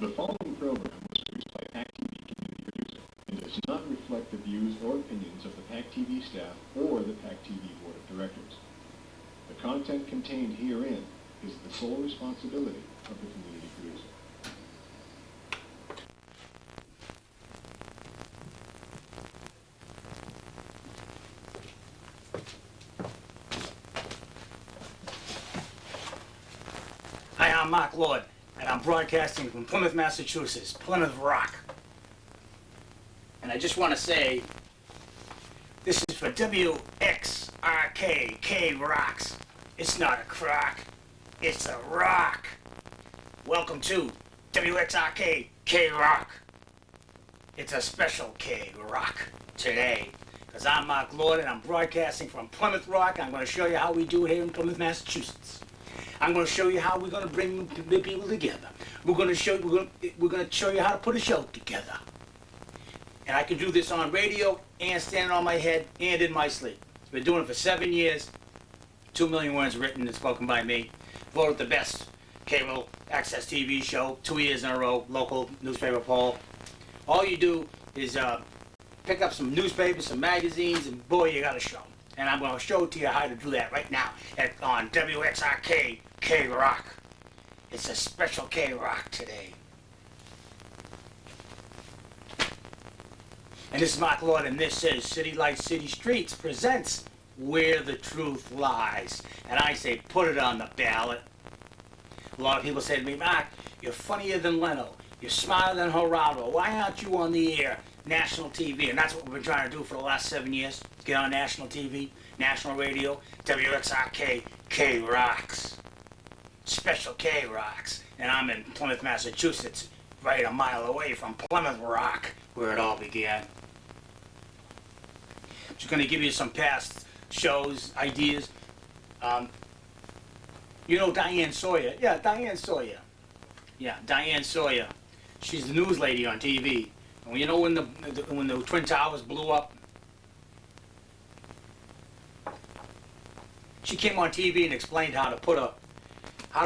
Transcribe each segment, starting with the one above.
The following program was produced by PAC TV community producer and does not reflect the views or opinions of the PAC TV staff or the PAC TV board of directors. The content contained herein is the sole responsibility of the community producer. Hi, I'm Mark Lord, and I'm broadcasting from Plymouth, Massachusetts, Plymouth Rock. And I just want to say, this is for WXRK, K Rocks. It's not a crock, it's a rock. Welcome to WXRK, K Rock. It's a special K Rock today, because I'm Mark Lord, and I'm broadcasting from Plymouth Rock. I'm going to show you how we do it here in Plymouth, Massachusetts. I'm going to show you how we're going to bring the people together. We're going to show you how to put a show together. And I can do this on radio and standing on my head and in my sleep. I've been doing it for 7 years. 2 million words written and spoken by me. Voted the best cable access TV show 2 years in a row. Local newspaper poll. All you do is pick up some newspapers, some magazines, and boy, you got a show. And I'm going to show to you how to do that right now on WXRK K Rock. It's a special K Rock today. And this is Mark Lord, and this is City Lights, City Streets presents Where the Truth Lies. And I say, put it on the ballot. A lot of people say to me, Mark, you're funnier than Leno. You're smarter than Geraldo. Why aren't you on the air? National TV, and that's what we've been trying to do for the last 7 years. Get on national TV, national radio, WXRK, K Rocks. Special K Rocks. And I'm in Plymouth, Massachusetts, right a mile away from Plymouth Rock, where it all began. Just going to give you some past shows, ideas. You know Diane Sawyer? Yeah, Diane Sawyer. Yeah, Diane Sawyer. She's the news lady on TV. And you know when the Twin Towers blew up? She came on TV and explained how to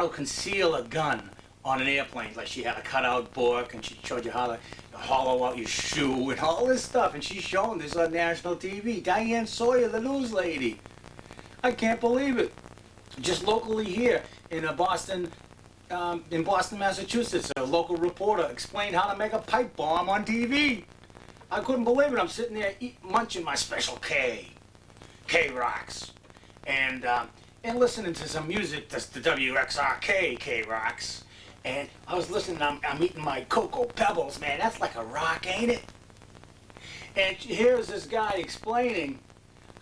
conceal a gun on an airplane. Like she had a cutout book, and she showed you how to hollow out your shoe and all this stuff. And she's showing this on national TV. Diane Sawyer, the news lady. I can't believe it. Just locally here in Boston, Massachusetts, a local reporter explained how to make a pipe bomb on TV. I couldn't believe it. I'm sitting there munching my special K Rocks, and listening to some music. That's the WXRK K Rocks, and I was listening. I'm eating my Cocoa Pebbles, man. That's like a rock, ain't it? And here's this guy explaining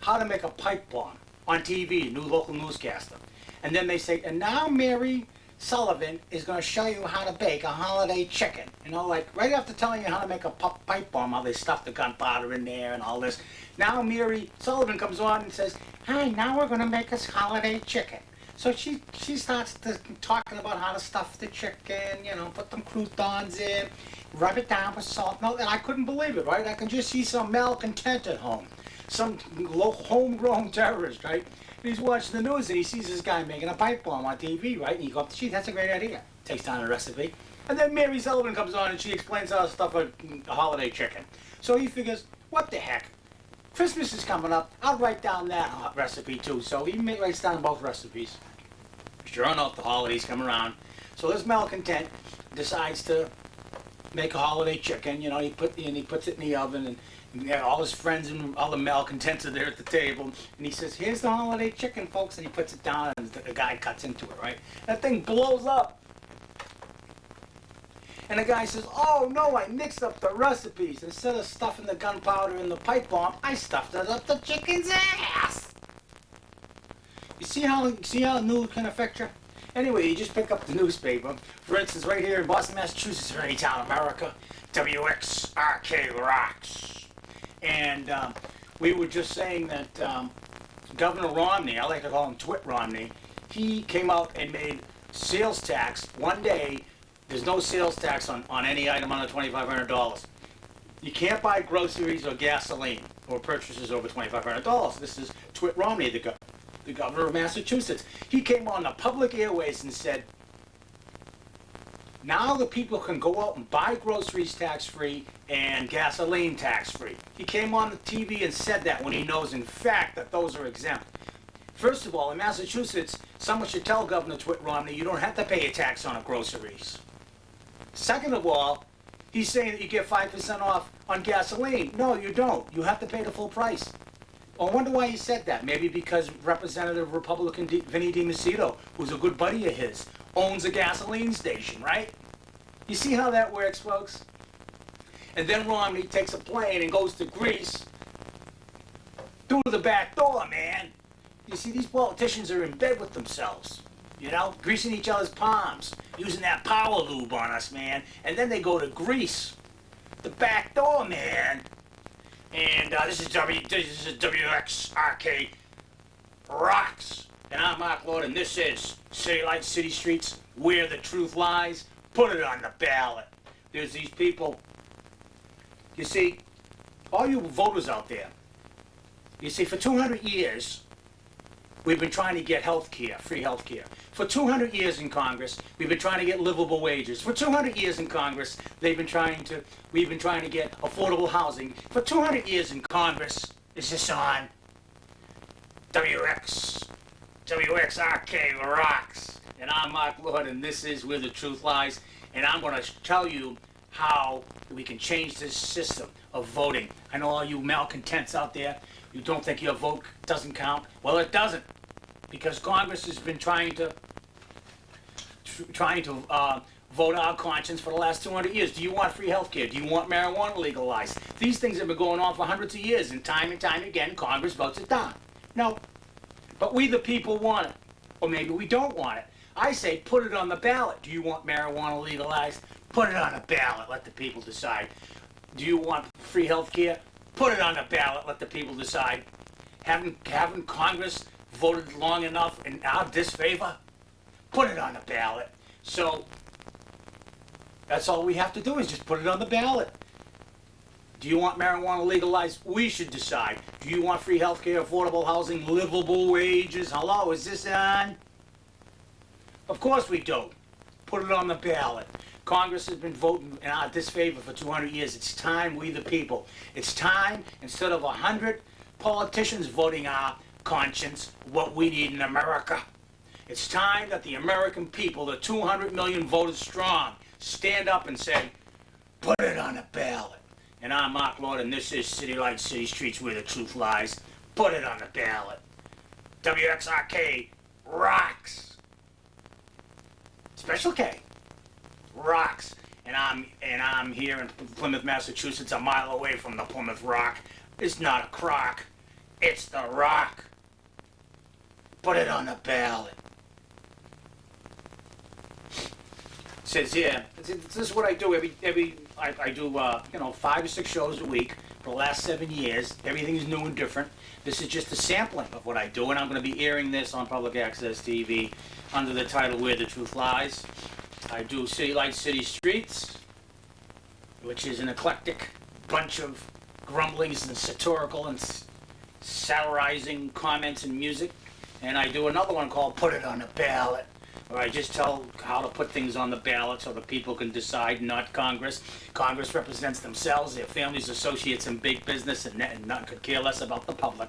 how to make a pipe bomb on TV, new local newscaster, and then they say, and now Mary Sullivan is going to show you how to bake a holiday chicken. You know, like right after telling you how to make a pipe bomb, how they stuff the gunpowder in there and all this. Now Mary Sullivan comes on and says, "Hi, now we're going to make us holiday chicken." So she starts talking about how to stuff the chicken, you know, put them croutons in, rub it down with salt. No, and I couldn't believe it, right? I can just see some malcontent at home, some homegrown terrorist, right? He's watching the news and he sees this guy making a pipe bomb on TV, right? And you go, gee, that's a great idea. Takes down a recipe. And then Mary Sullivan comes on and she explains how to stuff a holiday chicken. So he figures, what the heck? Christmas is coming up. I'll write down that recipe too. So he writes down both recipes. Sure enough, the holidays come around. So this malcontent decides to make a holiday chicken. You know, he puts it in the oven, and all his friends and all the malcontents are there at the table, and he says, "Here's the holiday chicken, folks," and he puts it down, and the guy cuts into it, right? That thing blows up. And the guy says, "Oh no, I mixed up the recipes. Instead of stuffing the gunpowder in the pipe bomb, I stuffed it up the chicken's ass." You see how news can affect you? Anyway, you just pick up the newspaper. For instance, right here in Boston, Massachusetts, or any town in America, WXRK Rocks. And we were just saying that Governor Romney, I like to call him Twit Romney, he came out and made sales tax one day. There's no sales tax on any item under $2,500. You can't buy groceries or gasoline or purchases over $2,500. This is Twit Romney, the governor of Massachusetts. He came on the public airways and said, Now the people can go out and buy groceries tax-free and gasoline tax-free. He came on the TV and said that when he knows in fact that those are exempt. First of all, in Massachusetts, someone should tell Governor Romney you don't have to pay a tax on groceries. Second of all, he's saying that you get 5% off on gasoline. No, you don't. You have to pay the full price. I wonder why he said that. Maybe because Representative Republican Vinnie DiMacedo, who's a good buddy of his, owns a gasoline station, right? You see how that works, folks? And then Romney takes a plane and goes to Greece through the back door, man. You see, these politicians are in bed with themselves, you know, greasing each other's palms, using that power lube on us, man. And then they go to Greece, the back door, man. And this is WXRK Rocks. And I'm Mark Lord, and this is City Lights, City Streets, where the truth lies. Put it on the ballot. There's these people. You see, all you voters out there, you see, for 200 years, we've been trying to get health care, free health care. For 200 years in Congress, we've been trying to get livable wages. For 200 years in Congress, we've been trying to get affordable housing. For 200 years in Congress, is this on? WXRK Rocks. And I'm Mark Lord, and this is Where the Truth Lies. And I'm going to tell you how we can change this system of voting. I know all you malcontents out there, you don't think your vote doesn't count. Well, it doesn't, because Congress has been trying to vote our conscience for the last 200 years. Do you want free health care? Do you want marijuana legalized? These things have been going on for hundreds of years, and time again, Congress votes it down. No, but we the people want it, or maybe we don't want it. I say put it on the ballot. Do you want marijuana legalized? Put it on the ballot. Let the people decide. Do you want free health care? Put it on the ballot. Let the people decide. Haven't Congress voted long enough in our disfavor? Put it on the ballot. So that's all we have to do is just put it on the ballot. Do you want marijuana legalized? We should decide. Do you want free health care, affordable housing, livable wages? Hello, is this on? Of course we do. Put it on the ballot. Congress has been voting in our disfavor for 200 years. It's time, we the people. It's time, instead of 100 politicians voting our conscience, what we need in America. It's time that the American people, the 200 million voters strong, stand up and say, put it on the ballot. And I'm Mark Lord, and this is City Lights, City Streets, where the truth lies. Put it on the ballot. WXRK rocks. Special K rocks. And I'm here in Plymouth, Massachusetts, a mile away from the Plymouth Rock. It's not a crock. It's the Rock. Put it on the ballot. It says here, this is what I do I do 5 or 6 shows a week for the last 7 years. Everything's new and different. This is just a sampling of what I do, and I'm going to be airing this on public access TV under the title Where the Truth Lies. I do City Lights, City Streets, which is an eclectic bunch of grumblings and satirical and satirizing comments and music. And I do another one called Put It on the Ballot, where I just tell how to put things on the ballot so the people can decide, not Congress. Congress represents themselves, their families, associates, and big business, and none could care less about the public.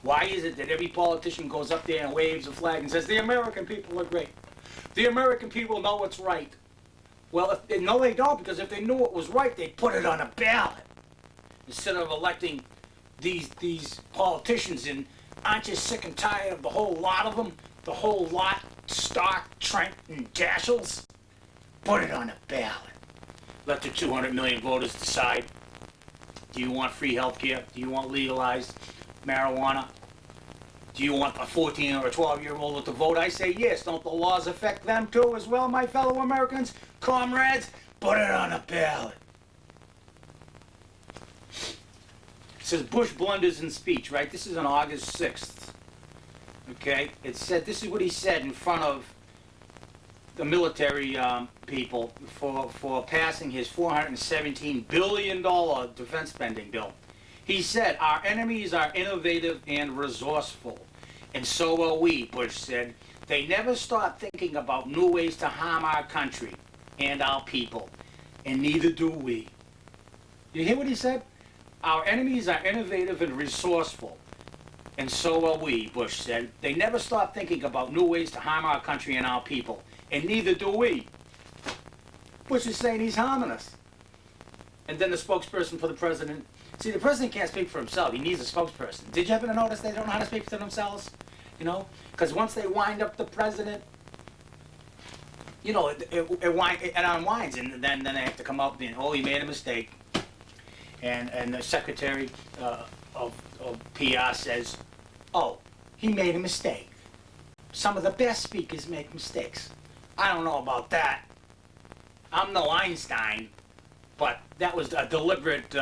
Why is it that every politician goes up there and waves a flag and says, the American people are great? The American people know what's right. Well, no, they don't, because if they knew what was right, they'd put it on a ballot. Instead of electing these politicians, and aren't you sick and tired of the whole lot of them? The whole lot, Stark, Trent, and Dashels? Put it on a ballot. Let the 200 million voters decide. Do you want free health care? Do you want legalized marijuana? Do you want a 14 or a 12-year-old to vote? I say yes. Don't the laws affect them too as well, my fellow Americans? Comrades, put it on a ballot. It says Bush blunders in speech, right? This is on August 6th. Okay? It said, this is what he said in front of the military people for passing his $417 billion defense spending bill. He said, our enemies are innovative and resourceful, and so are we, Bush said. They never stop thinking about new ways to harm our country. and our people, and neither do we. You hear what he said? Our enemies are innovative and resourceful, and so are we, Bush said. They never stop thinking about new ways to harm our country and our people, and neither do we. Bush is saying he's harming us. And then the spokesperson for the president. See, the president can't speak for himself. He needs a spokesperson. Did you ever notice they don't know how to speak for themselves? You know? Because once they wind up the president, you know, it unwinds, and then they have to come up and, oh, he made a mistake. And the secretary of PR says, oh, he made a mistake. Some of the best speakers make mistakes. I don't know about that. I'm no Einstein, but that was a deliberate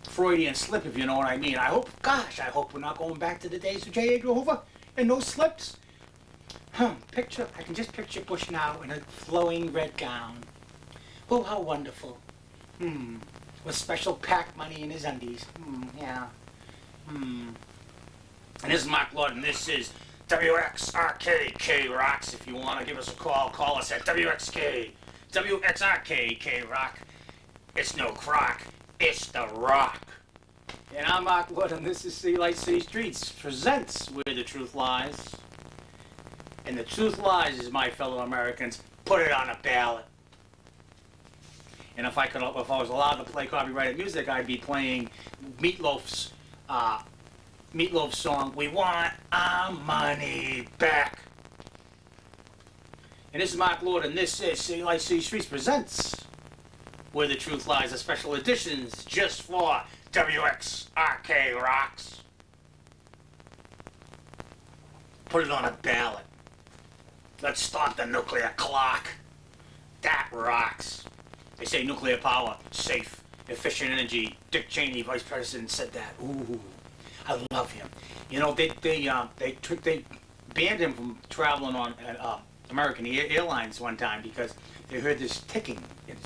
Freudian slip, if you know what I mean. I hope we're not going back to the days of J. Edgar Hoover and no slips. I can just picture Bush now in a flowing red gown. Oh, how wonderful. With special pack money in his undies. Yeah. And this is Mark Lord, and this is WXRK K-Rocks. If you want to give us a call, call us at WXRK K-Rock. It's no crock, it's the rock. And I'm Mark Lord, and this is City Light City Streets presents Where the Truth Lies. And the truth lies, my fellow Americans, put it on a ballot. And if I was allowed to play copyrighted music, I'd be playing Meatloaf's song, "We Want Our Money Back." And this is Mark Lord, and this is City Light City Streets presents Where the Truth Lies, a special editions just for WXRK Rocks. Put it on a ballot. Let's start the nuclear clock. That rocks. They say nuclear power, safe, efficient energy. Dick Cheney, vice president, said that. Ooh, I love him. You know, they banned him from traveling on American Airlines one time because they heard this ticking, in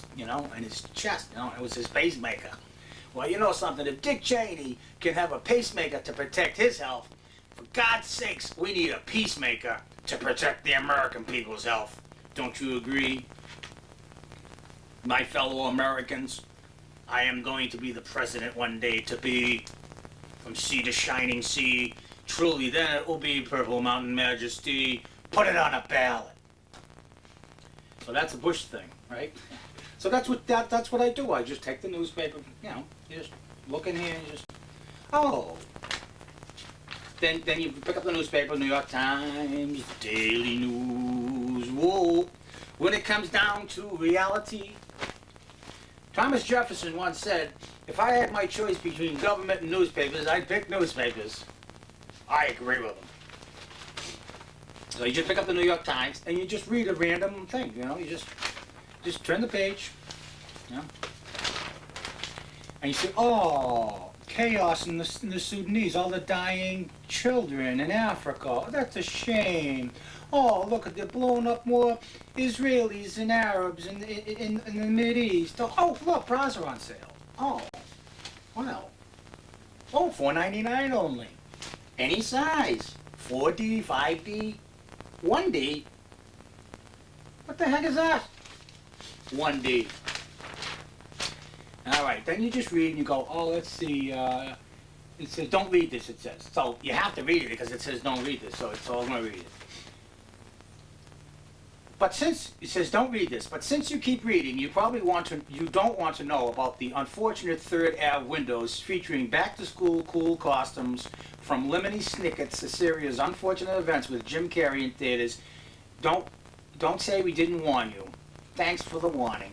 his chest. You know, it was his pacemaker. Well, you know something? If Dick Cheney can have a pacemaker to protect his health, for God's sakes, we need a peacemaker to protect the American people's health. Don't you agree? My fellow Americans, I am going to be the president one day, to be from sea to shining sea. Truly, then it will be Purple Mountain Majesty. Put it on a ballot. So that's a Bush thing, right? So that's what I do. I just take the newspaper, you just look in here and just, oh. Then you pick up the newspaper, New York Times, Daily News. Whoa. When it comes down to reality, Thomas Jefferson once said, if I had my choice between government and newspapers, I'd pick newspapers. I agree with him. So you just pick up the New York Times and you just read a random thing, you just turn the page, and you say, oh, chaos in the Sudanese, all the dying children in Africa. Oh, that's a shame. Oh, look, they're blowing up more Israelis and Arabs in the Mideast. Oh, look, bras are on sale. Oh, wow. Oh, $4.99 only. Any size. 4D, 5D, 1D. What the heck is that? 1D. All right, then you just read and you go, oh, let's see, it says, don't read this, it says. So you have to read it because it says don't read this, so I'm going to read it. But since it says don't read this, but since you keep reading, you don't want to know about the unfortunate Third Ave windows featuring back-to-school cool costumes from Lemony Snicket's Assyria's Unfortunate Events with Jim Carrey in theaters. Don't say we didn't warn you. Thanks for the warning.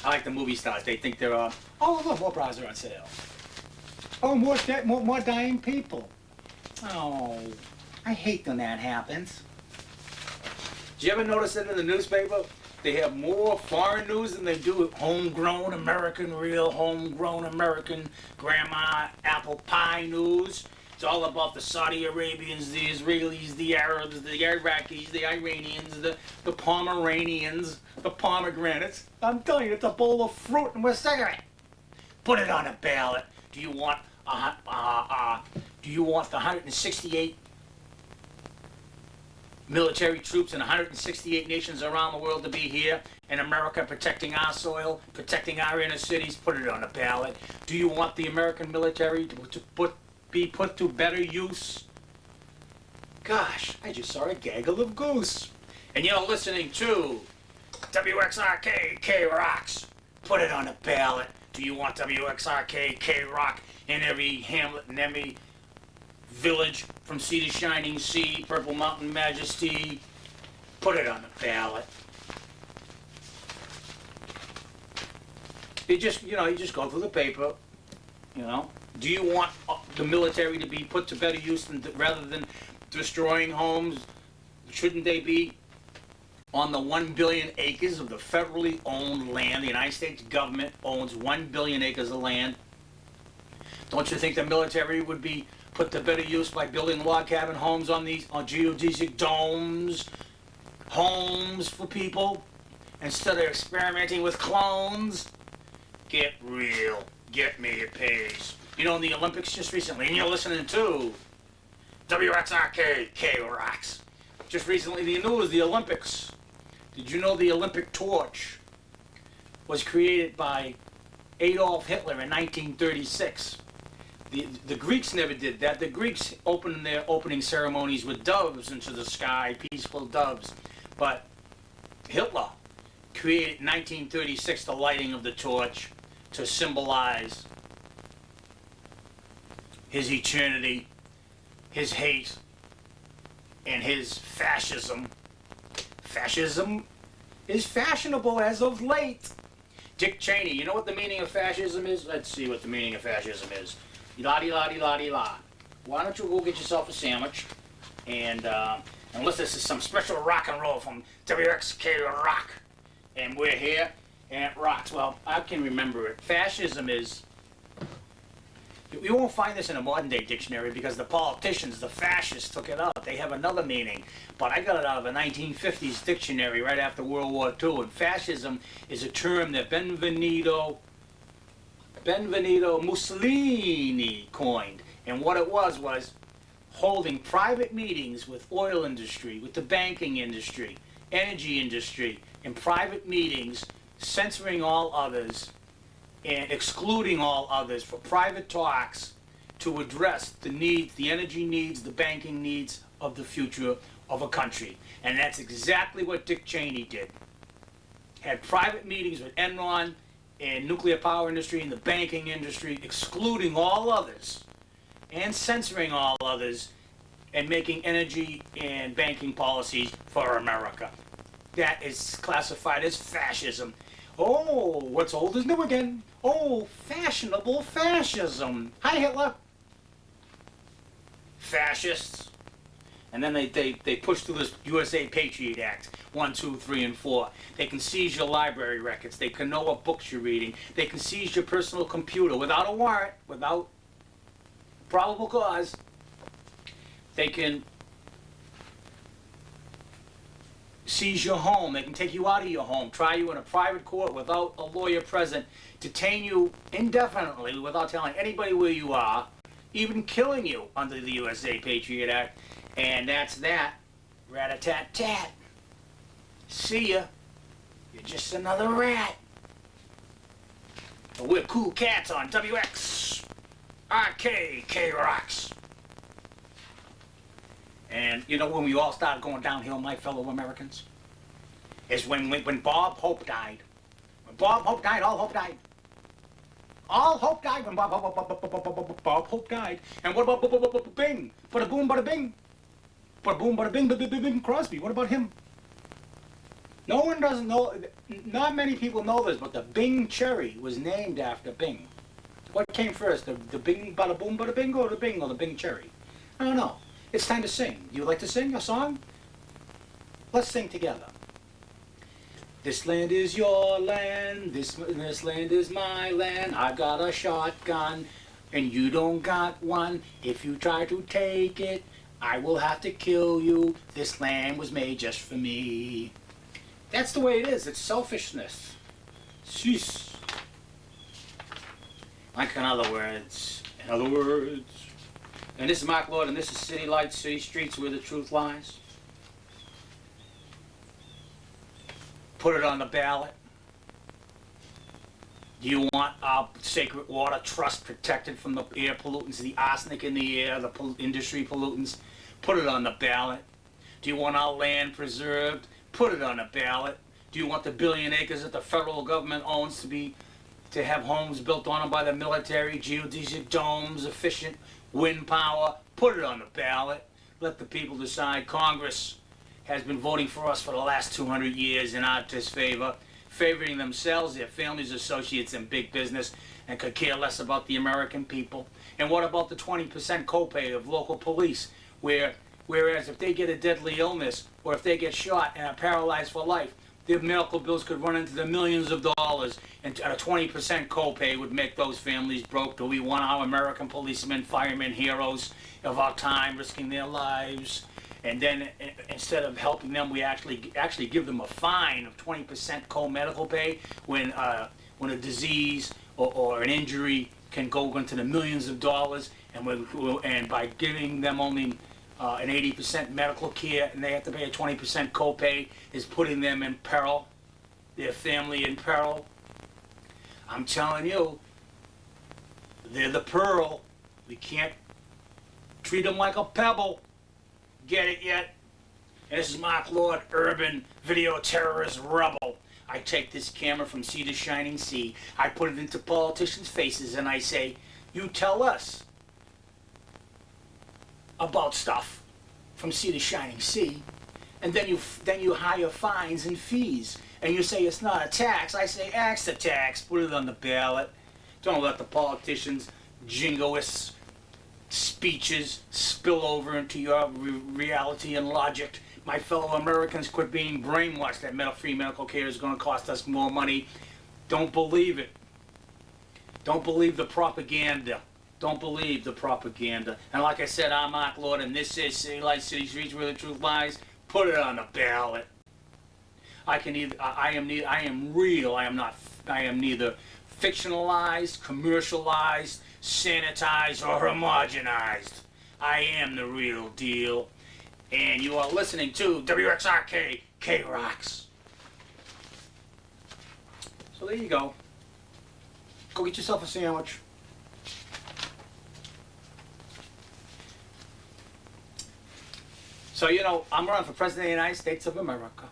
I like the movie stars. They think they're, oh, look, more bras are on sale. Oh, more dying people. Oh, I hate when that happens. Did you ever notice that in the newspaper? They have more foreign news than they do homegrown American, real homegrown American grandma apple pie news. It's all about the Saudi Arabians, the Israelis, the Arabs, the Iraqis, the Iranians, the Pomeranians, the pomegranates. I'm telling you, it's a bowl of fruit and we're sick of it. Put it on a ballot. Do you want the 168 military troops in 168 nations around the world to be here in America protecting our soil, protecting our inner cities? Put it on the ballot. Do you want the American military to be put to better use? Gosh, I just saw a gaggle of goose. And you're listening to WXRK K-Rocks. Put it on the ballot. Do you want WXRK K-Rock in every hamlet and every village from sea to shining sea, Purple Mountain Majesty? Put it on the ballot. You just go through the paper, Do you want the military to be put to better use rather than destroying homes? Shouldn't they be on the 1 billion acres of the federally owned land? The United States government owns 1 billion acres of land. Don't you think the military would be put to better use by building log cabin homes on geodesic domes, homes for people, instead of experimenting with clones? Get real. Get me a pace. In the Olympics just recently, and you're listening to WXRK K-Rocks. Just recently, the news, the Olympics. Did you know the Olympic torch was created by Adolf Hitler in 1936? The Greeks never did that. The Greeks opened their opening ceremonies with doves into the sky, peaceful doves. But Hitler created in 1936 the lighting of the torch to symbolize his eternity, his hate, and his fascism. Fascism is fashionable as of late. Dick Cheney, you know what the meaning of fascism is? Let's see what the meaning of fascism is. La-di-la-di-la-di-la. Why don't you go get yourself a sandwich, and unless this is some special rock and roll from WXK Rock, and we're here, and it rocks. Well, I can remember it. Fascism is... You won't find this in a modern day dictionary because the politicians, the fascists, took it out. They have another meaning. But I got it out of a 1950s dictionary right after World War II. And fascism is a term that Benvenuto Mussolini coined. And what it was holding private meetings with oil industry, with the banking industry, energy industry, and private meetings, censoring all others and excluding all others for private talks to address the needs, the energy needs, the banking needs of the future of a country. And that's exactly what Dick Cheney did. Had private meetings with Enron and nuclear power industry and the banking industry, excluding all others and censoring all others and making energy and banking policies for America. That is classified as fascism. Oh, what's old is new again. Oh, fashionable fascism. Hi, Hitler. Fascists. And then they push through this USA Patriot Act, 1, 2, 3, and 4. They can seize your library records. They can know what books you're reading. They can seize your personal computer without a warrant, without probable cause. They can seize your home. They can take you out of your home, try you in a private court without a lawyer present, detain you indefinitely without telling anybody where you are, even killing you under the USA Patriot Act. And that's that. Rat-a-tat-tat. See ya. You're just another rat. But we're cool cats on WXRK K-Rocks. And you know when we all started going downhill, my fellow Americans? Is when Bob Hope died. When Bob Hope died, all hope died. All hope died when Bob Hope died. And what about Bing? Bada boom, bada bing. Bada boom, bada bing, Bing Crosby. What about him? No one doesn't know, not many people know this, but the Bing cherry was named after Bing. What came first, the Bing, bada boom, bada bing, or the Bing cherry? I don't know. It's time to sing. You like to sing a song? Let's sing together. This land is your land, this land is my land. I've got a shotgun, and you don't got one. If you try to take it, I will have to kill you. This land was made just for me. That's the way it is. It's selfishness. Cease. Like in other words. And this is Mark Lord, and this is City Lights, City Streets, where the truth lies. Put it on the ballot. Do you want our sacred water trust protected from the air pollutants, the arsenic in the air, the industry pollutants? Put it on the ballot. Do you want our land preserved? Put it on the ballot. Do you want the 1 billion acres that the federal government owns to have homes built on them by the military, geodesic domes, efficient wind power? Put it on the ballot. Let the people decide. Congress has been voting for us for the last 200 years in our disfavor, favoring themselves, their families, associates, and big business, and could care less about the American people. And what about the 20% copay of local police, whereas if they get a deadly illness or if they get shot and are paralyzed for life, their medical bills could run into the millions of dollars, and a 20% copay would make those families broke. Do we want our American policemen, firemen, heroes of our time risking their lives? And then instead of helping them, we actually give them a fine of 20% co-medical pay when a disease or an injury can go into the millions of dollars, and by giving them only an 80% medical care and they have to pay a 20% copay is putting them in peril, their family in peril. I'm telling you, they're the pearl. We can't treat them like a pebble. Get it yet? And this is Mark Lord, urban video terrorist rebel. I take this camera from sea to shining sea. I put it into politicians' faces and I say, you tell us about stuff from sea to shining sea, and then you hire fines and fees, and you say it's not a tax. I say axe the tax. Put it on the ballot. Don't let the politicians' jingoists speeches spill over into your reality and logic. My fellow Americans, quit being brainwashed that free medical care is going to cost us more money. Don't believe it. Don't believe the propaganda. Don't believe the propaganda. And like I said, I'm Mark Lord, and this is City Lights, City Streets, where the truth lies. Put it on the ballot. I am real. I am neither fictionalized, commercialized, sanitized, or homogenized. I am the real deal. And you are listening to WXRK K-Rocks. So there you go. Go get yourself a sandwich. So, I'm running for President of the United States of America.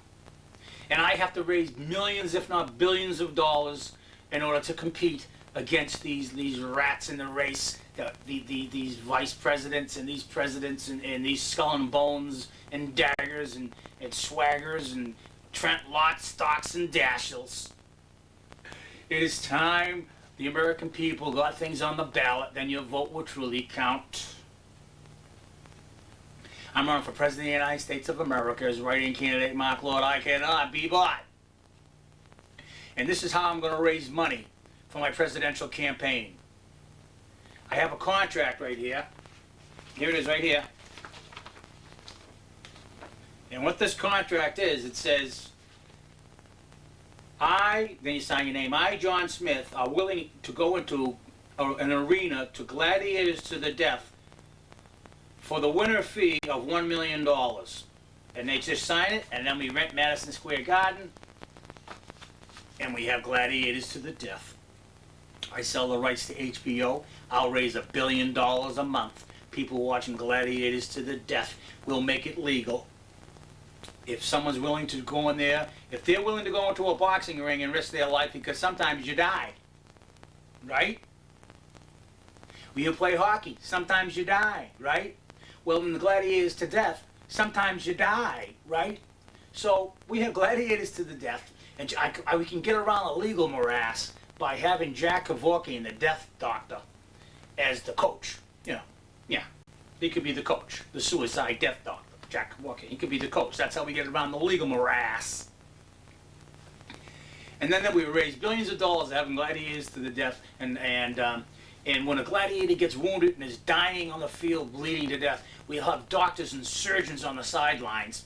And I have to raise millions, if not billions of dollars in order to compete against these rats in the race, these vice presidents and these presidents and these skull and bones and daggers and swaggers and Trent Lott, Stocks and Dashels. It is time the American people got things on the ballot, then your vote will truly count. I'm running for President of the United States of America as write-in candidate Mark Lord. I cannot be bought. And this is how I'm going to raise money for my presidential campaign. I have a contract right here. Here it is right here. And what this contract is, it says, then you sign your name, I, John Smith, are willing to go into an arena to gladiators to the death for the winner fee of $1 million. And they just sign it, and then we rent Madison Square Garden, and we have gladiators to the death. I sell the rights to HBO. I'll raise $1 billion a month. People watching gladiators to the death. We'll make it legal. If someone's willing to go in there, if they're willing to go into a boxing ring and risk their life, because sometimes you die, right? When you play hockey, sometimes you die, right? Well, in the gladiators to death, sometimes you die, right? So we have gladiators to the death, and we can get around the legal morass by having Jack Kevorkian, the death doctor, as the coach. Yeah, he could be the coach, the suicide death doctor, Jack Kevorkian. He could be the coach. That's how we get around the legal morass. And then we raise billions of dollars having gladiators to the death, and when a gladiator gets wounded and is dying on the field, bleeding to death, we'll have doctors and surgeons on the sidelines.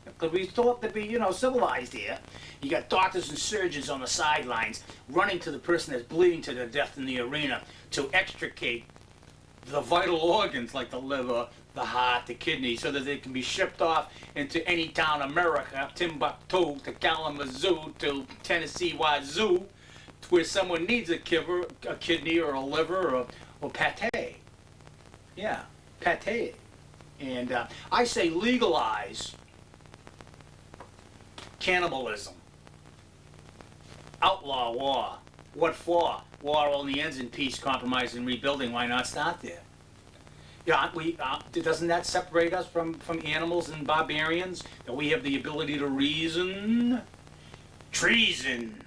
Because we thought to be, civilized here. You got doctors and surgeons on the sidelines running to the person that's bleeding to their death in the arena to extricate the vital organs like the liver, the heart, the kidney, so that they can be shipped off into any town in America, Timbuktu to Kalamazoo to Tennessee Wazoo, where someone needs a kidney or a liver or pate. Yeah, pate. And I say legalize cannibalism. Outlaw war. What for? War only ends in peace, compromise, and rebuilding. Why not start there? Yeah, doesn't that separate us from animals and barbarians? That we have the ability to reason? Treason.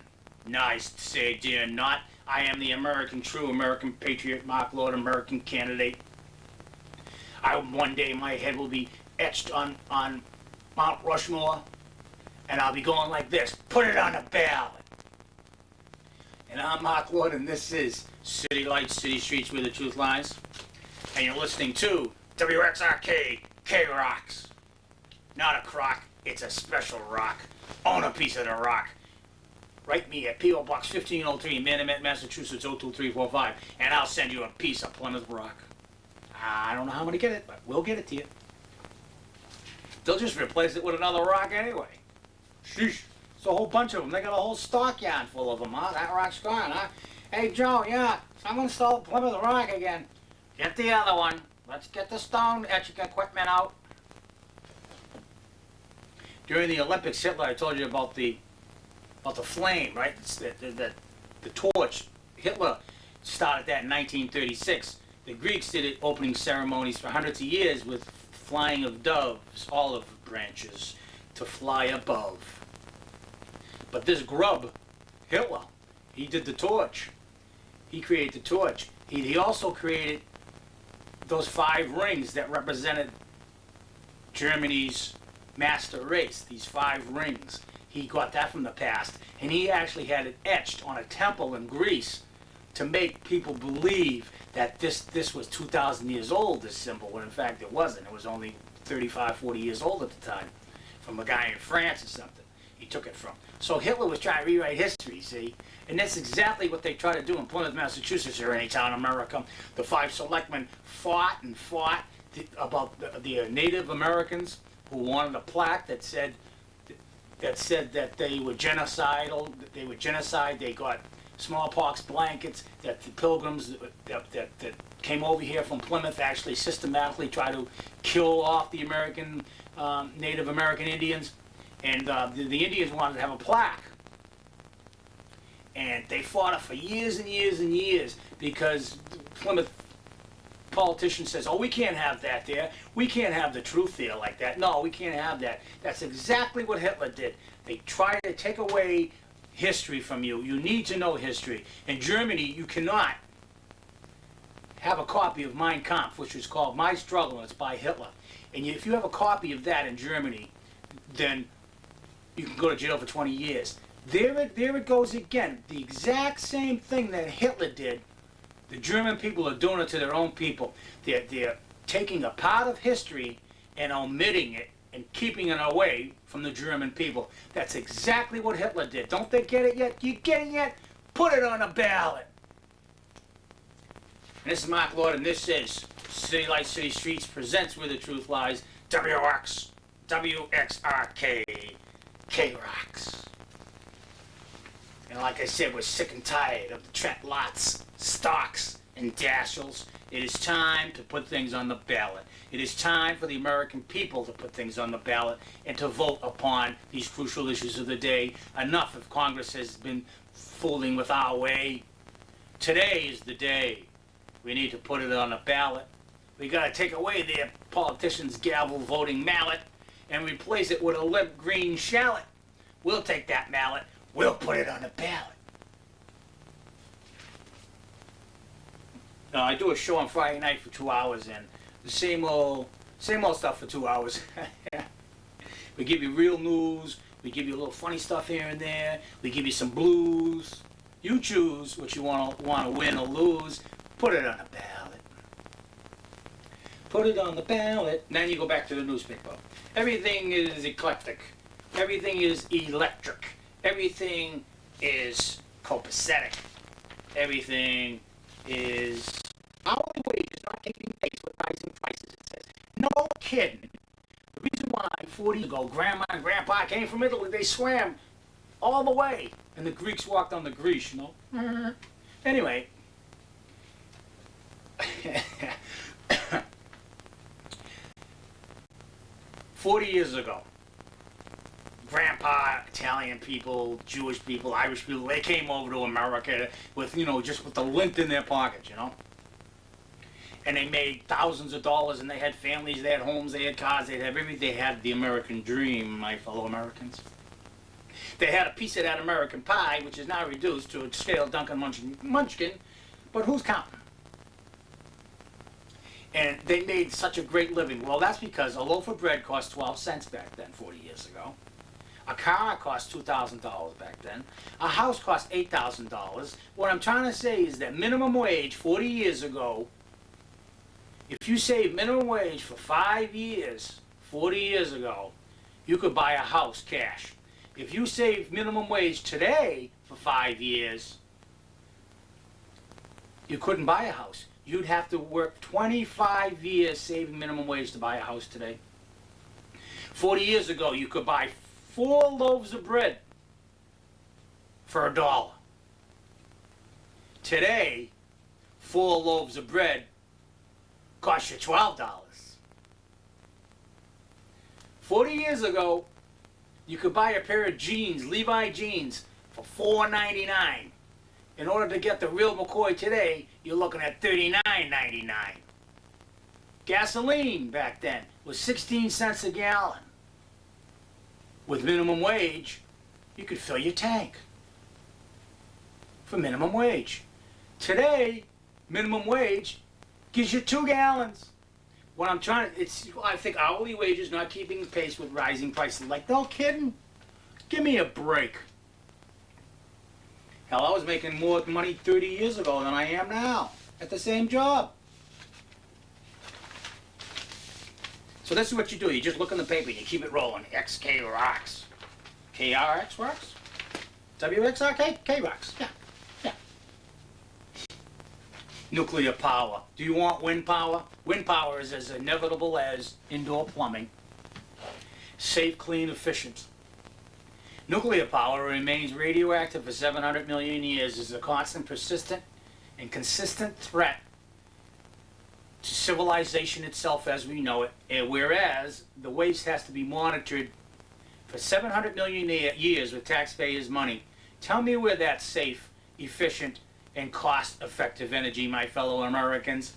Nice to say, dear not. I am the American, true American patriot, Mark Lord, American candidate. One day my head will be etched on Mount Rushmore, and I'll be going like this. Put it on the ballot. And I'm Mark Lord, and this is City Lights, City Streets, where the truth lies. And you're listening to WXRK K-Rocks. Not a crock, it's a special rock. Own a piece of the rock. Write me at P.O. Box 1503, Manamet, Massachusetts 02345, and I'll send you a piece of Plymouth Rock. I don't know how I'm going to get it, but we'll get it to you. They'll just replace it with another rock anyway. Sheesh. It's a whole bunch of them. They got a whole stockyard full of them, huh? That rock's gone, huh? Hey, Joe, yeah, someone stole Plymouth Rock again. Get the other one. Let's get the stone etching equipment out. During the Olympics, Hitler, I told you about the flame, right? The torch. Hitler started that in 1936. The Greeks did it opening ceremonies for hundreds of years with flying of doves, olive branches, to fly above. But this grub, Hitler, he did the torch. He created the torch. He also created those 5 rings that represented Germany's master race, these 5 rings. He got that from the past, and he actually had it etched on a temple in Greece to make people believe that this was 2,000 years old, this symbol, when in fact it wasn't. It was only 35, 40 years old at the time, from a guy in France or something he took it from. So Hitler was trying to rewrite history, see? And that's exactly what they try to do in Plymouth, Massachusetts, or any town in America. The 5 selectmen fought about the Native Americans who wanted a plaque that said that they were genocidal, they were genocide, they got smallpox blankets, that the pilgrims that came over here from Plymouth actually systematically tried to kill off the American, Native American Indians. And the Indians wanted to have a plaque. And they fought it for years and years and years because the Plymouth politician says, oh, we can't have that there. We can't have the truth there like that. No, we can't have that. That's exactly what Hitler did. They tried to take away history from you. You need to know history. In Germany, you cannot have a copy of Mein Kampf, which is called My Struggle, and it's by Hitler. And if you have a copy of that in Germany, then you can go to jail for 20 years. There it goes again. The exact same thing that Hitler did, the German people are doing it to their own people. They're taking a part of history and omitting it and keeping it away from the German people. That's exactly what Hitler did. Don't they get it yet? You get it yet? Put it on a ballot. And this is Mark Lord, and this is City Lights, City Streets presents Where the Truth Lies, WXRK, K-Rocks. And like I said, we're sick and tired of the Trent Lots, Stocks, and Dashels. It is time to put things on the ballot. It is time for the American people to put things on the ballot and to vote upon these crucial issues of the day. Enough if Congress has been fooling with our way. Today is the day. We need to put it on the ballot. We got to take away their politicians' gavel voting mallet and replace it with a limp green shallot. We'll take that mallet. We'll put it on the ballot. Now, I do a show on Friday night for 2 hours, and the same old stuff for 2 hours. We give you real news. We give you a little funny stuff here and there. We give you some blues. You choose what you want to win or lose. Put it on the ballot. Put it on the ballot. And then you go back to the newspaper. Everything is eclectic. Everything is electric. Everything is copacetic. Everything is hourly wages not keeping pace with rising prices, it says. No, kidding. The reason why 40 years ago Grandma and Grandpa came from Italy, they swam all the way. And the Greeks walked on the Greece, you know? Anyway. 40 years ago, Grandpa, Italian people, Jewish people, Irish people, they came over to America with, you know, just with the lint in their pockets, you know? And they made thousands of dollars, and they had families, they had homes, they had cars, they had everything. They had the American dream, my fellow Americans. They had a piece of that American pie, which is now reduced to a stale Dunkin' Munchkin, but who's counting? And they made such a great living. Well, that's because a loaf of bread cost 12 cents back then, 40 years ago. A car cost $2,000 back then. A house cost $8,000. What I'm trying to say is that minimum wage 40 years ago, if you save minimum wage for 5 years, 40 years ago, you could buy a house cash. If you save minimum wage today for 5 years, you couldn't buy a house. You'd have to work 25 years saving minimum wage to buy a house today. 40 years ago, you could buy 4 loaves of bread for $1. Today, 4 loaves of bread cost you $12. 40 years ago, you could buy a pair of jeans, Levi jeans, for $4.99. In order to get the real McCoy today, you're looking at $39.99. Gasoline back then was 16 cents a gallon. With minimum wage, you could fill your tank for minimum wage. Today, minimum wage gives you 2 gallons. What I'm trying to, I think hourly wages not keeping pace with rising prices. Like, no kidding? Give me a break. Hell, I was making more money 30 years ago than I am now at the same job. So this is what you do. You just look in the paper and you keep it rolling. XK rocks. KRX rocks? WXRK? K rocks. Yeah. Yeah. Nuclear power. Do you want wind power? Wind power is as inevitable as indoor plumbing. Safe, clean, efficient. Nuclear power remains radioactive for 700 million years as a constant, persistent, and consistent threat to civilization itself as we know it, and whereas the waste has to be monitored for 700 million years with taxpayers' money. Tell me where that's safe, efficient, and cost-effective energy, my fellow Americans.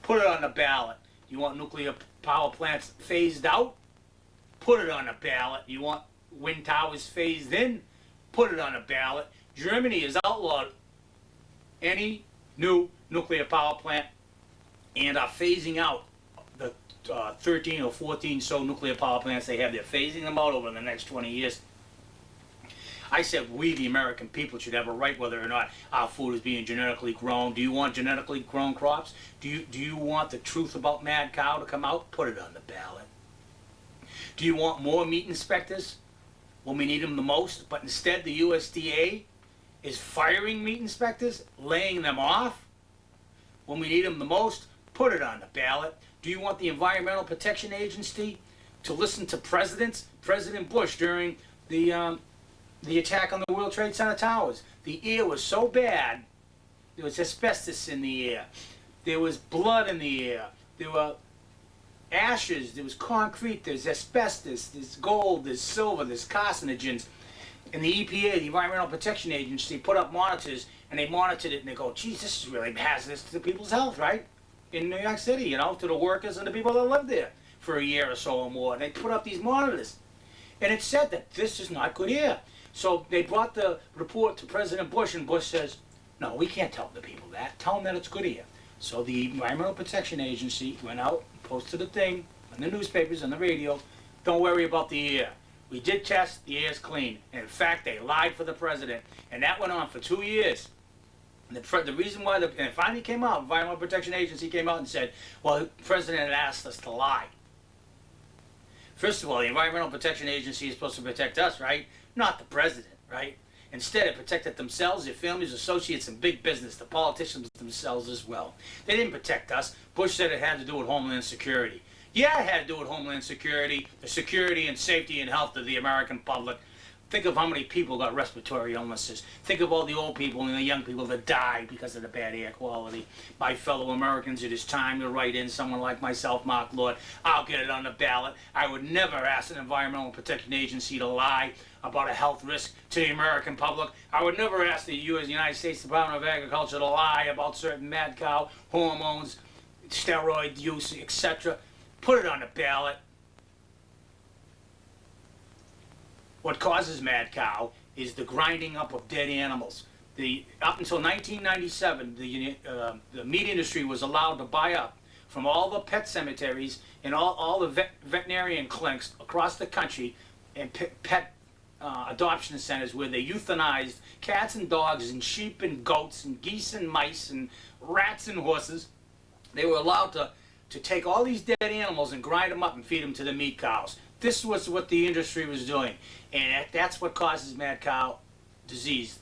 Put it on the ballot. You want nuclear power plants phased out? Put it on the ballot. You want wind towers phased in? Put it on the ballot. Germany has outlawed any new nuclear power plant and are phasing out the 13 or 14 so nuclear power plants they have. They're phasing them out over the next 20 years. I said we, the American people, should have a right whether or not our food is being genetically grown. Do you want genetically grown crops? Do you want the truth about mad cow to come out? Put it on the ballot. Do you want more meat inspectors when we need them the most, but instead the USDA is firing meat inspectors, laying them off when we need them the most? Put it on the ballot. Do you want the Environmental Protection Agency to listen to President Bush during the attack on the World Trade Center towers? The air was so bad, there was asbestos in the air, there was blood in the air, there were ashes, there was concrete, there's asbestos, there's gold, there's silver, there's carcinogens. And the EPA, the Environmental Protection Agency, put up monitors, and they monitored it, and they go, geez, this is really hazardous to people's health, right? In New York City, you know, to the workers and the people that live there for a year or so or more. And they put up these monitors. And it said that this is not good air. So they brought the report to President Bush, and Bush says, no, we can't tell the people that. Tell them that it's good air. So the Environmental Protection Agency went out, posted a thing in the newspapers and the radio, don't worry about the air. We did test, the air's clean. And in fact, they lied for the president. And that went on for 2 years. And the reason why, and it finally came out, Environmental Protection Agency came out and said, well, the president had asked us to lie. First of all, the Environmental Protection Agency is supposed to protect us, right? Not the president, right? Instead, it protected themselves, their families, associates, and big business, the politicians themselves as well. They didn't protect us. Bush said it had to do with Homeland Security. Yeah, it had to do with Homeland Security, the security and safety and health of the American public. Think of how many people got respiratory illnesses. Think of all the old people and the young people that died because of the bad air quality. My fellow Americans, it is time to write in someone like myself, Mark Lord. I'll get it on the ballot. I would never ask an Environmental Protection Agency to lie about a health risk to the American public. I would never ask the United States Department of Agriculture to lie about certain mad cow hormones, steroid use, etc. Put it on the ballot. What causes mad cow is the grinding up of dead animals. Up until 1997, the meat industry was allowed to buy up from all the pet cemeteries and all the veterinarian clinics across the country and pet adoption centers where they euthanized cats and dogs and sheep and goats and geese and mice and rats and horses. They were allowed to take all these dead animals and grind them up and feed them to the meat cows. This was what the industry was doing, and that's what causes mad cow disease,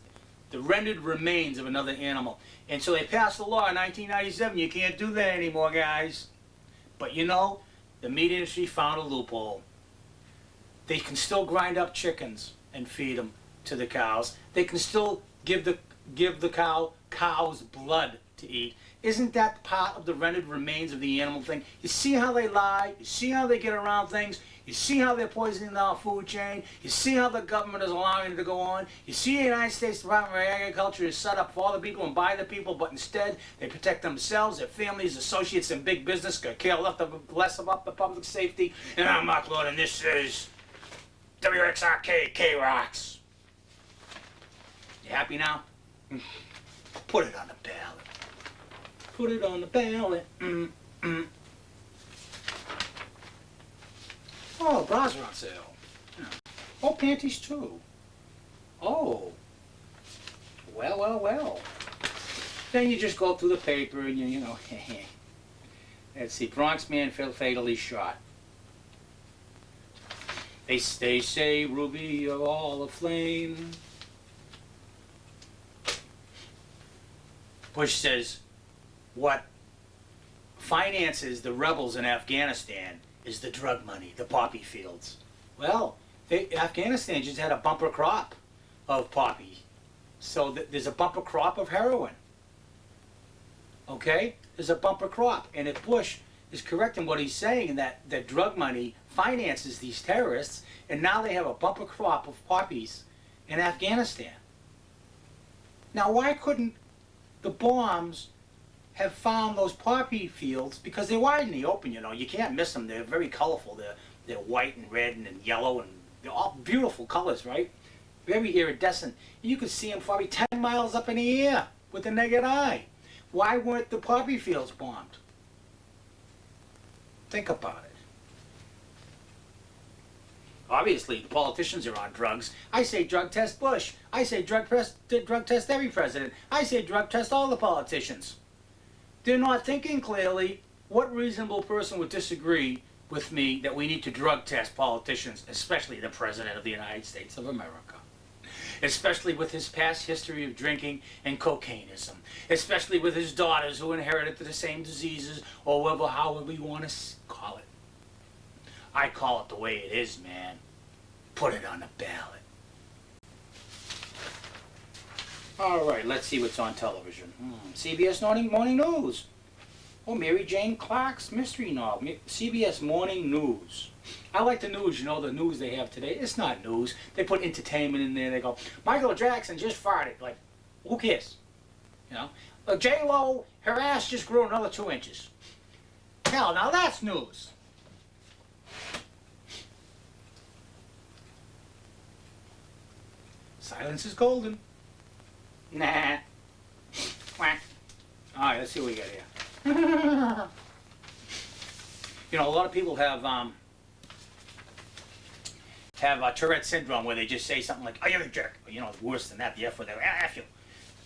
the rendered remains of another animal. And so they passed a law in 1997, you can't do that anymore, guys. But you know, the meat industry found a loophole. They can still grind up chickens and feed them to the cows. They can still give the cow's blood to eat. Isn't that part of the rendered remains of the animal thing? You see how they lie? You see how they get around things? You see how they're poisoning our food chain? You see how the government is allowing it to go on? You see the United States Department of Agriculture is set up for all the people and by the people, but instead they protect themselves, their families, associates, and big business, could care less about the public safety. And I'm Mark Lord, and this is WXRK K-Rocks. You happy now? Put it on the ballot. Put it on the ballot. Oh, bras are on sale. Oh, panties too. Oh. Well, well, well. Then you just go through the paper and you know, let's see, Bronx man fatally shot. They say, Ruby, you're all aflame. Bush says, what finances the rebels in Afghanistan is the drug money, the poppy fields. Well, Afghanistan just had a bumper crop of poppy. So there's a bumper crop of heroin. Okay? There's a bumper crop. And if Bush is correct in what he's saying, that drug money finances these terrorists, and now they have a bumper crop of poppies in Afghanistan. Now, why couldn't the bombs have found those poppy fields? Because they're wide in the open, you know. You can't miss them. They're very colorful. They're white and red and yellow, and they're all beautiful colors, right? Very iridescent. You could see them probably 10 miles up in the air with the naked eye. Why weren't the poppy fields bombed? Think about it. Obviously, the politicians are on drugs. I say drug test Bush. I say drug test every president. I say drug test all the politicians. They're not thinking clearly. What reasonable person would disagree with me that we need to drug test politicians, especially the President of the United States of America? Especially with his past history of drinking and cocaineism. Especially with his daughters who inherited the same diseases, or however you want to call it. I call it the way it is, man. Put it on the ballot. All right, let's see what's on television. CBS Morning News. Oh, Mary Jane Clark's mystery novel. CBS Morning News. I like the news, you know, the news they have today. It's not news. They put entertainment in there. They go, Michael Jackson just farted. Like, who cares? You know? J-Lo, her ass just grew another 2 inches. Hell, now that's news. Silence is golden. Nah. Quack. All right, let's see what we got here. You know, a lot of people have Tourette syndrome, where they just say something like, "Oh, you're a jerk." Or, you know, worse than that, the F word. F you.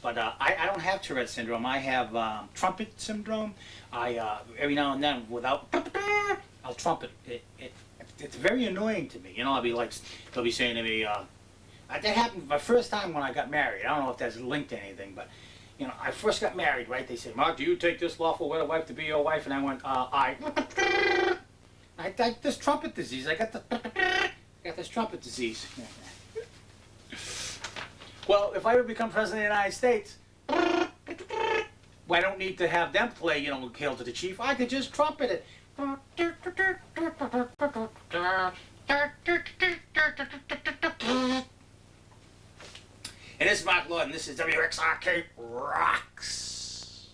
But I don't have Tourette syndrome. I have trumpet syndrome. Every now and then, without, I'll trumpet. It's very annoying to me. You know, they'll be saying to me, that happened my first time when I got married. I don't know if that's linked to anything, but, you know, I first got married, right? They said, Mark, do you take this lawful wife to be your wife? And I went, I this trumpet disease. I got this trumpet disease. Well, if I ever become president of the United States, I don't need to have them play, you know, Hail to the Chief. I could just trumpet it. And this is Mark Lord, and this is WXRK Rocks.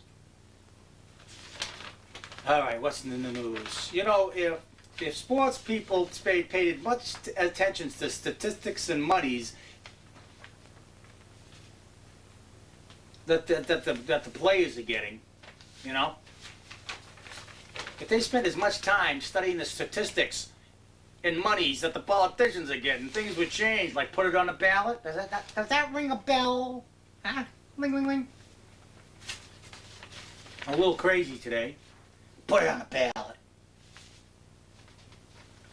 All right, what's in the news? You know, if sports people paid much attention to statistics and monies that the players are getting, you know, if they spend as much time studying the statistics and monies that the politicians are getting, things would change. Like put it on the ballot. Does that ring a bell? Huh? Ling ling ling. A little crazy today. Put it on the ballot.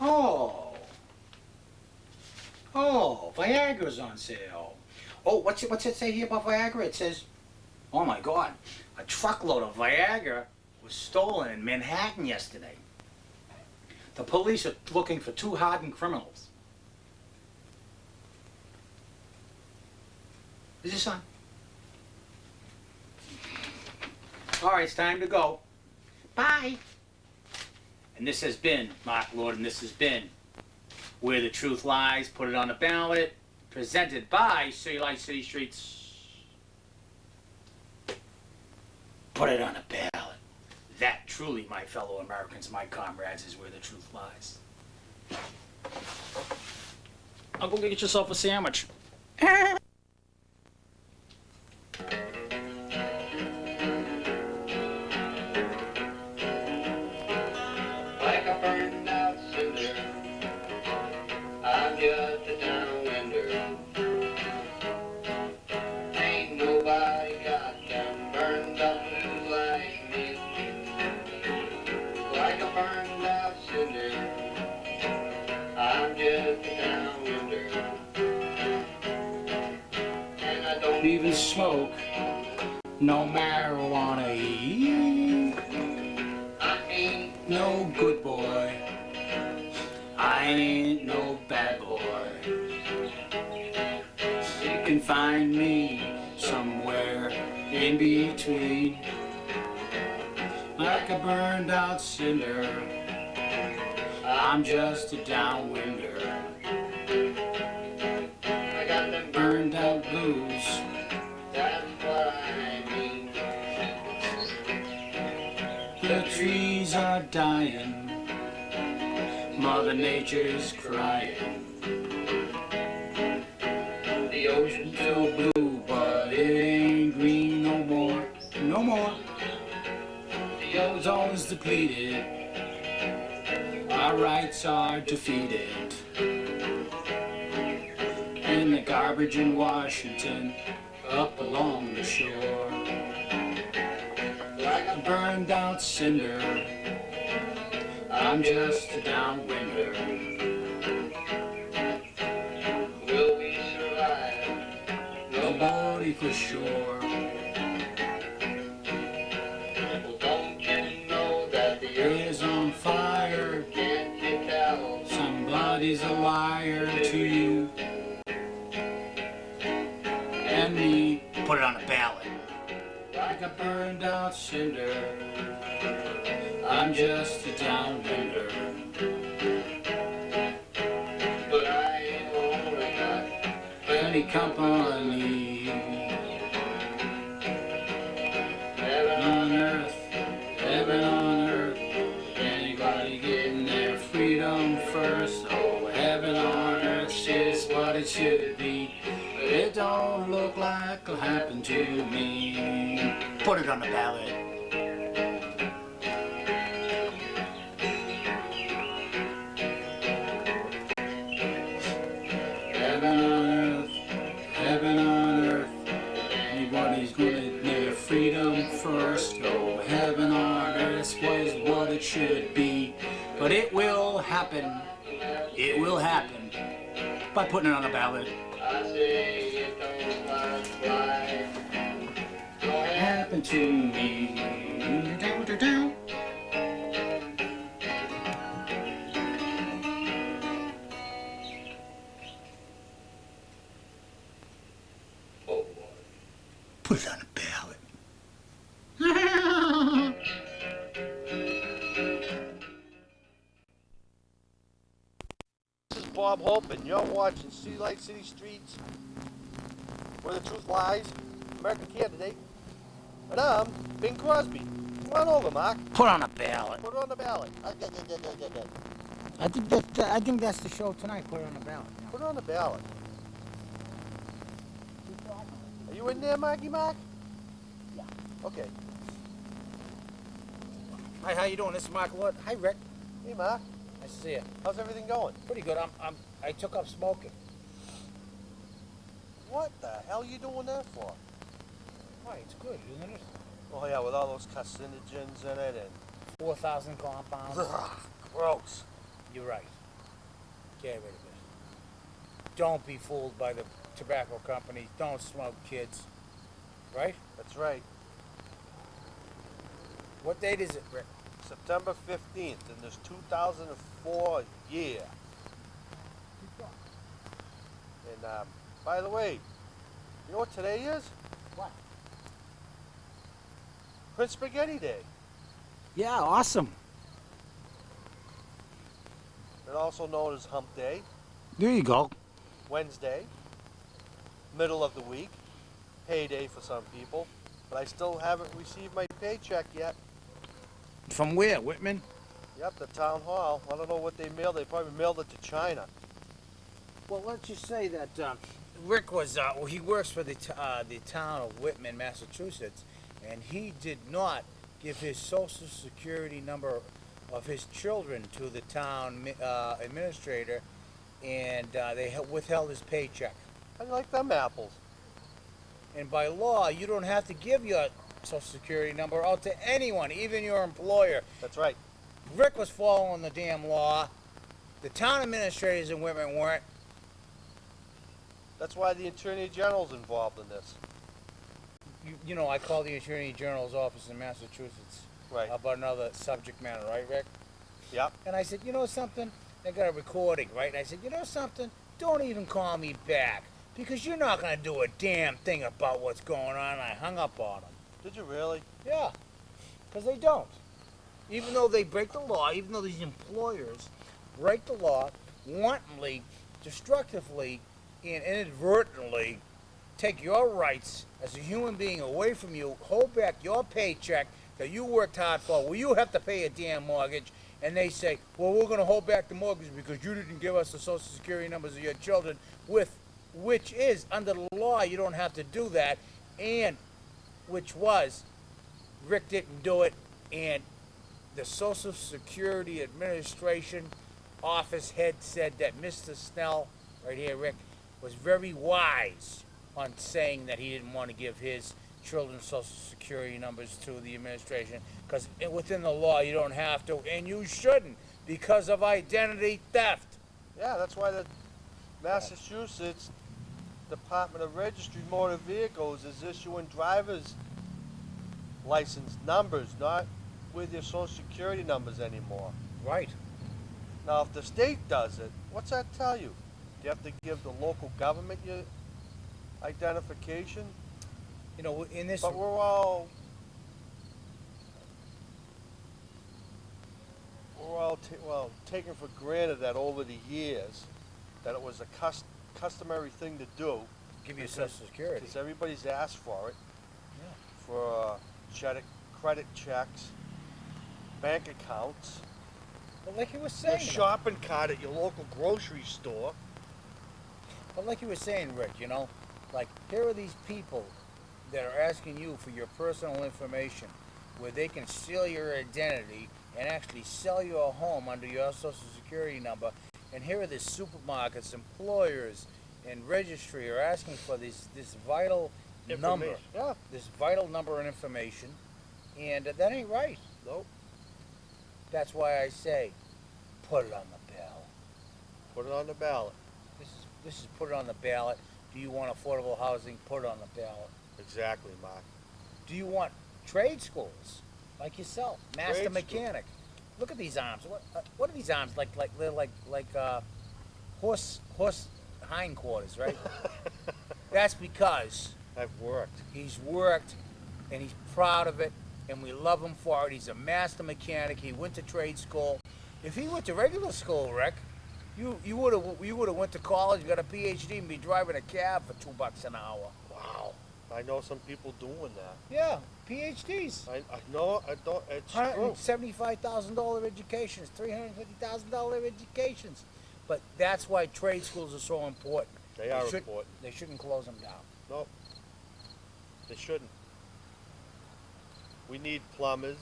Oh, Viagra's on sale. Oh, what's it say here about Viagra? It says, oh my God, a truckload of Viagra was stolen in Manhattan yesterday. The police are looking for 2 hardened criminals. Is this on? All right, it's time to go. Bye. And this has been Mark Lord, and this has been Where the Truth Lies. Put it on the ballot. Presented by City Light City Streets. Put it on the ballot. That truly, my fellow Americans, my comrades, is where the truth lies. I'll go get yourself a sandwich. Like a burned out cinder, I'm just a downwinder. Ain't nobody got them burned up blue like me. Like a burned out cinder, I'm just a downwinder. And I don't Even smoke no marijuana. I ain't No good boy. I ain't no bad boy. You can find me somewhere in between. Like a burned out cinder, I'm just a downwinder. I got them Burned out blues, that's what I mean. the trees are dying, Mother Nature's crying. The ocean's Still blue, but it ain't green no more, no more. the The ozon's depleted, our rights are defeated. And the garbage in Washington, up along the shore. like a Burned out cinder, I'm just a downwinder. will we survive? Nobody for sure. Well, don't you know that the earth Is on fire, can't get out? somebody's a liar to you and me. Put it on the ballot. Like a burned out cinder, I'm just a downwinder. But I ain't only got Plenty company heaven on earth, heaven on earth. Anybody getting their freedom first? Oh, heaven on earth is what it should be. But it don't look like it'll happen to me. Put it on the ballot. Heaven on earth, heaven on earth. Anybody's gonna get their freedom first. Oh, heaven on earth was what it should be. But it will happen. It will happen. By putting it on the ballot. I say it don't like fly. Don't have Happen to me. Put it on the ballot. This is Bob Hope, and you're watching City Light City Streets, where the truth lies. American candidate. And I'm Bing Crosby. Come on over, Mark. Put on the ballot. Put it on the ballot. I think that's the show tonight. Put it on the ballot. Put it on the ballot. Are you in there, Marky Mark? Yeah. Okay. Hi, how you doing? This is Mark Lord. Hi, Rick. Hey, Mark. Nice to see you. How's everything going? Pretty good. I took up smoking. What the hell are you doing that for? Why? It's good, isn't it? Oh, yeah, with all those carcinogens in it and... 4,000 compounds. Ugh, gross. You're right. Get rid of it. Don't be fooled by the tobacco companies. Don't smoke, kids. Right? That's right. What date is it, Rick? September 15th in this 2004 year. And by the way, you know what today is? What? Prince Spaghetti Day. Yeah, awesome. And also known as Hump Day, There you go. Wednesday, middle of the week, payday for some people. But I still haven't received my paycheck yet. From where, Whitman? Yep, the town hall. I don't know what they mailed. They probably mailed it to China. Well, let's just say that Rick was, he works for the town of Whitman, Massachusetts, and he did not give his social security number of his children to the town administrator, and they withheld his paycheck. How do you like them apples? And by law, you don't have to give your social security number out to anyone, even your employer. That's right. Rick was following the damn law. The town administrators in Whitman weren't. That's why the Attorney General's involved in this. You know, I called the Attorney General's office in Massachusetts Right. about another subject matter, right, Rick? Yep. And I said, you know something? They got a recording, right? And I said, you know something? Don't even call me back, because you're not going to do a damn thing about what's going on. And I hung up on them. Did you really? Yeah, because they don't. Even though they break the law, even though these employers break the law, wantonly, destructively, and inadvertently take your rights as a human being away from you, hold back your paycheck that you worked hard for, where you have to pay a damn mortgage, and they say, well, we're going to hold back the mortgage because you didn't give us the social security numbers of your children, which is, under the law, you don't have to do that, and which was, Rick didn't do it, and the Social Security Administration office head said that Mr. Snell, right here, Rick, was very wise on saying that he didn't want to give his children's social security numbers to the administration, because within the law you don't have to, and you shouldn't, because of identity theft. Yeah, that's why the Massachusetts Department of Registry Motor Vehicles is issuing driver's license numbers, not with your social security numbers anymore. Right. Now, if the state does it, what's that tell you? Do you have to give the local government your identification? You know, in this... But we're all taken for granted that over the years that it was a customary thing to do. Give you social security. Because everybody's asked for it. Yeah. For credit checks, bank accounts, But like you were your saying... shopping cart at your local grocery store. But like you were saying, Rick, you know, like, here are these people that are asking you for your personal information, where they can steal your identity and actually sell you a home under your social security number. And here are the supermarkets, employers, and registry are asking for this vital number. Information. Yeah. This vital number and information. And that ain't right. Nope. That's why I say, put it on the ballot. Put it on the ballot. This is put it on the ballot. Do you want affordable housing? Put it on the ballot. Exactly, Mark. Do you want trade schools like yourself, master Trade mechanic? Look at these arms. What are these arms like? They're like horse hindquarters, right? That's because I've worked. He's worked, and he's proud of it, and we love him for it. He's a master mechanic. He went to trade school. If he went to regular school, Rick, you would have went to college, got a PhD, and be driving a cab for $2 an hour. Wow. I know some people doing that. Yeah, PhDs. I know. I don't. It's true. $175,000 educations, $350,000 educations. But that's why trade schools are so important. They are important. They shouldn't close them down. Nope. They shouldn't. We need plumbers,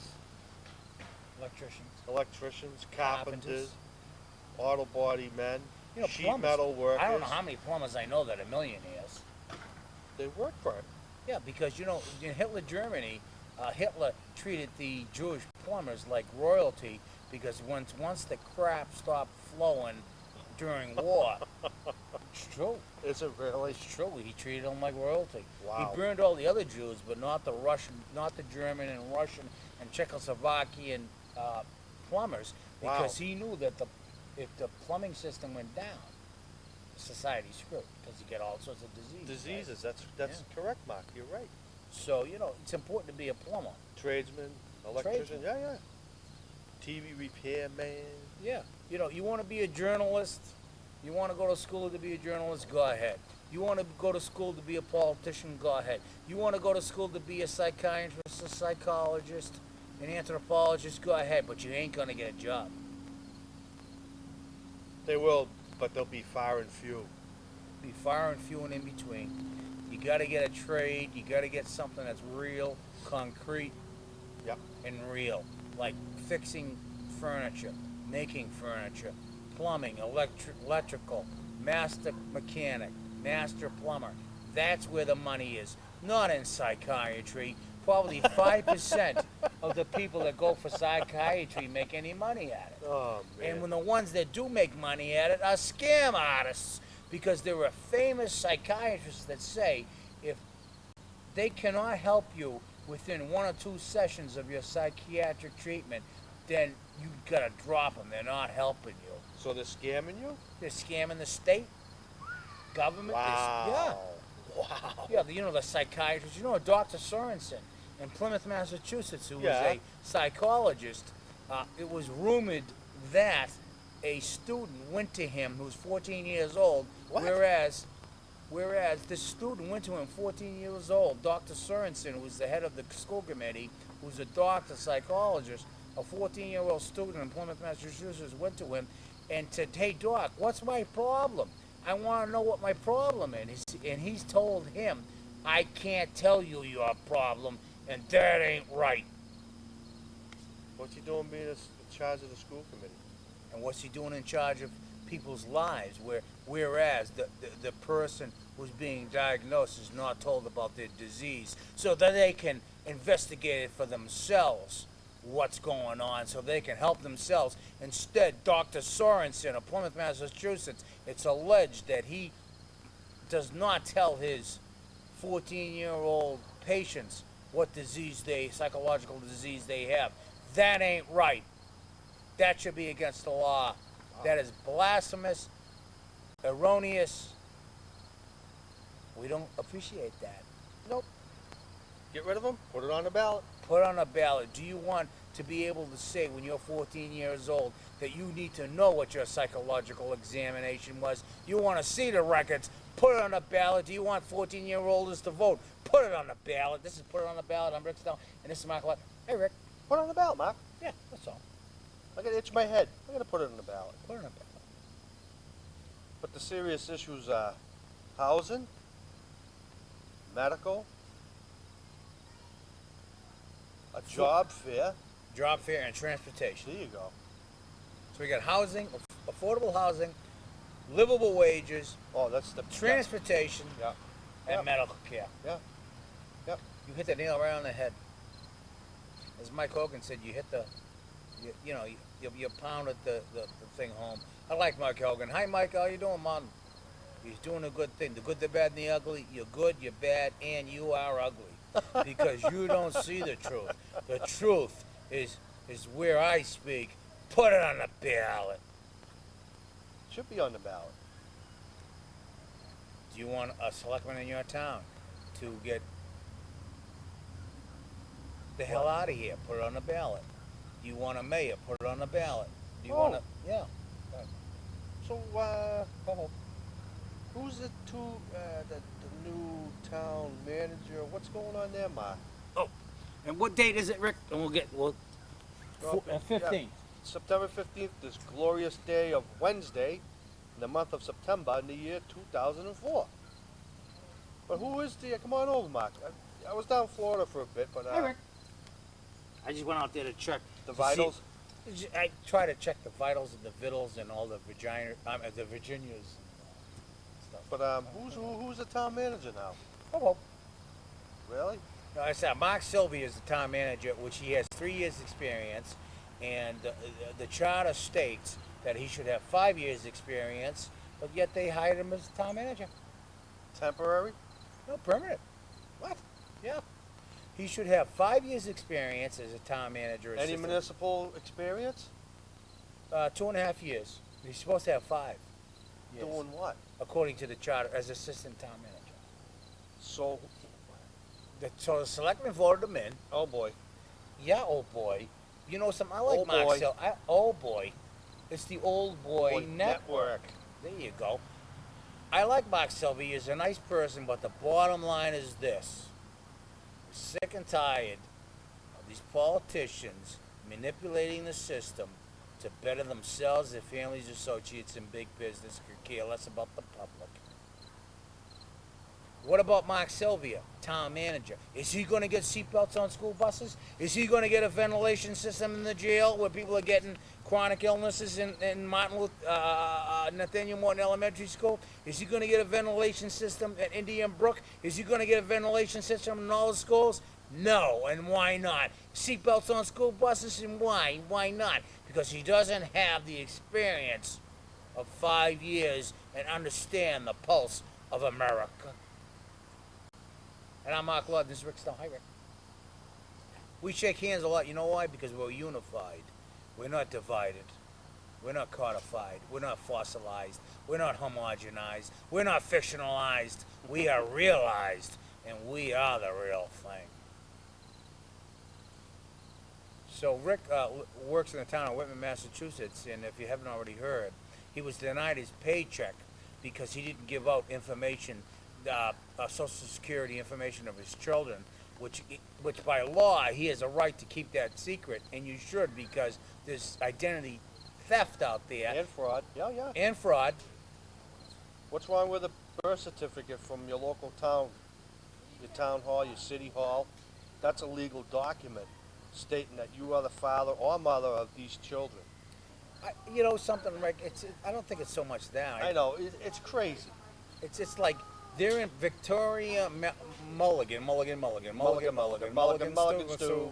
electricians, carpenters, auto body men, You know, sheet plumbers, metal workers. I don't know how many plumbers I know that are millionaires. They work for it. Yeah, because you know, in Hitler Germany, Hitler treated the Jewish plumbers like royalty because once the crap stopped flowing during war, it's true. Is it really? It's true. He treated them like royalty. Wow. He burned all the other Jews, but not the Russian, not the German and Russian and Czechoslovakian plumbers, because Wow. he knew that if the plumbing system went down, society's screwed because you get all sorts of diseases. Diseases. Right? That's correct, Mark. You're right. So you know, it's important to be a plumber. Tradesman, electrician. Tradesman. Yeah. TV repairman. Yeah. You know, you want to be a journalist, you want to go to school to be a journalist, go ahead. You want to go to school to be a politician, go ahead. You want to go to school to be a psychiatrist, a psychologist, an anthropologist, go ahead, but you ain't going to get a job. They will, but they'll be far and few. Be far and few and in between. You got to get a trade, you got to get something that's real, concrete, Yep. and real, like fixing furniture, making furniture, plumbing, electrical, master mechanic, master plumber. That's where the money is, not in psychiatry. Probably 5% of the people that go for psychiatry make any money at it. Oh man. And when the ones that do make money at it are scam artists, because there are famous psychiatrists that say if they cannot help you within 1 or 2 sessions of your psychiatric treatment, then you gotta drop them. They're not helping you. So they're scamming you? They're scamming the state, government. Wow. Wow. Yeah, you know the psychiatrist. You know Dr. Sorensen in Plymouth, Massachusetts, who was a psychologist. It was rumored that a student went to him who was 14 years old, What? whereas this student went to him 14 years old. Dr. Sorensen, who was the head of the school committee, who's a doctor, psychologist, a 14-year-old student in Plymouth, Massachusetts, went to him and said, "Hey, doc, what's my problem? I want to know what my problem is." And he's told him, "I can't tell you your problem, and that ain't right." What's he doing being in charge of the school committee? And what's he doing in charge of people's lives, whereas the person who's being diagnosed is not told about their disease, so that they can investigate it for themselves, what's going on, so they can help themselves. Instead, Dr. Sorensen of Plymouth, Massachusetts, it's alleged that he does not tell his 14-year-old patients what psychological disease they have. That ain't right. That should be against the law. That is blasphemous, erroneous. We don't appreciate that. Nope. Get rid of them. Put it on the ballot. Put on a ballot. Do you want to be able to say when you're 14 years old that you need to know what your psychological examination was? You want to see the records? Put it on the ballot. Do you want 14-year-olds to vote? Put it on the ballot. This is Put It On the Ballot. I'm Rick Stone, and this is Mark Lott. Hey, Rick. Put it on the ballot, Mark. Yeah, that's all. I gotta itch my head. I gotta put it on the ballot. Put it on the ballot. But the serious issues are housing, medical, a job fair. Job fair and transportation. There you go. So we got housing, affordable housing, livable wages, Oh, that's the transportation, Yeah. and Yep. medical care. Yeah. Yep. You hit the nail right on the head. As Mike Hogan said, you hit the, you pounded the thing home. I like Mike Hogan. Hi, Mike. How you doing, man? He's doing a good thing. The good, the bad, and the ugly. You're good, you're bad, and you are ugly. Because you don't see the truth. The truth is where I speak. Put it on the ballot. Should be on the ballot. Do you want a selectman in your town to get the hell out of here? Put it on the ballot. Do you want a mayor? Put it on the ballot. Do you want to? Yeah. So, Oh. who's the new town manager? What's going on there, Mark? Oh, and what date is it, Rick? And we'll Well, 15th. September 15th, this glorious day of Wednesday, in the month of September in the year 2004. But who is the? Come on over, Mark. I was down in Florida for a bit, but Hey, Rick. I just went out there to check the to see- vitals. I try to check the vitals and the vittles and all the the Virginias and stuff. But who's the town manager now? Oh. Really? No, I said Mark Sylvia is the town manager, which he has 3 years experience, and the charter states that he should have 5 years experience, but yet they hired him as town manager. Temporary? No, permanent. What? Yeah. He should have 5 years experience as a town manager. Any assistant. municipal experience? 2.5 years. He's supposed to have 5 years, Doing what? according to the charter, as assistant town manager. So, So the selectmen voted him in. oh boy. Yeah, old boy. You know something? I like Old Mark boy. Sylvia. Old boy. It's the old boy, Boy network. There you go. I like Mark Sylvia. He's a nice person, but the bottom line is this. We're sick and tired of these politicians manipulating the system to better themselves, their families, associates, and big business. Could care less about the public. What about Mark Sylvia, town manager? Is he going to get seatbelts on school buses? Is he going to get a ventilation system in the jail where people are getting chronic illnesses in Nathaniel Morton Elementary School? Is he going to get a ventilation system at Indian Brook? Is he going to get a ventilation system in all the schools? No, and why not? Seatbelts on school buses, and why? Why not? Because he doesn't have the experience of 5 years and understand the pulse of America. And I'm Mark Lord, this is Rick Stone. Hi, Rick. We shake hands a lot. You know why? Because we're unified. We're not divided. We're not codified. We're not fossilized. We're not homogenized. We're not fictionalized. We are realized, and we are the real thing. So Rick works in the town of Whitman, Massachusetts, and if you haven't already heard, he was denied his paycheck because he didn't give out information, Social Security information of his children, which by law he has a right to keep that secret, and you should, because there's identity theft out there And fraud. Yeah. and fraud. What's wrong with a birth certificate from your local town? Your town hall, your city hall? That's a legal document stating that you are the father or mother of these children. You know something, Rick? I don't think it's so much that. I know, it's crazy. It's just like they're in Victoria Mulligan stew.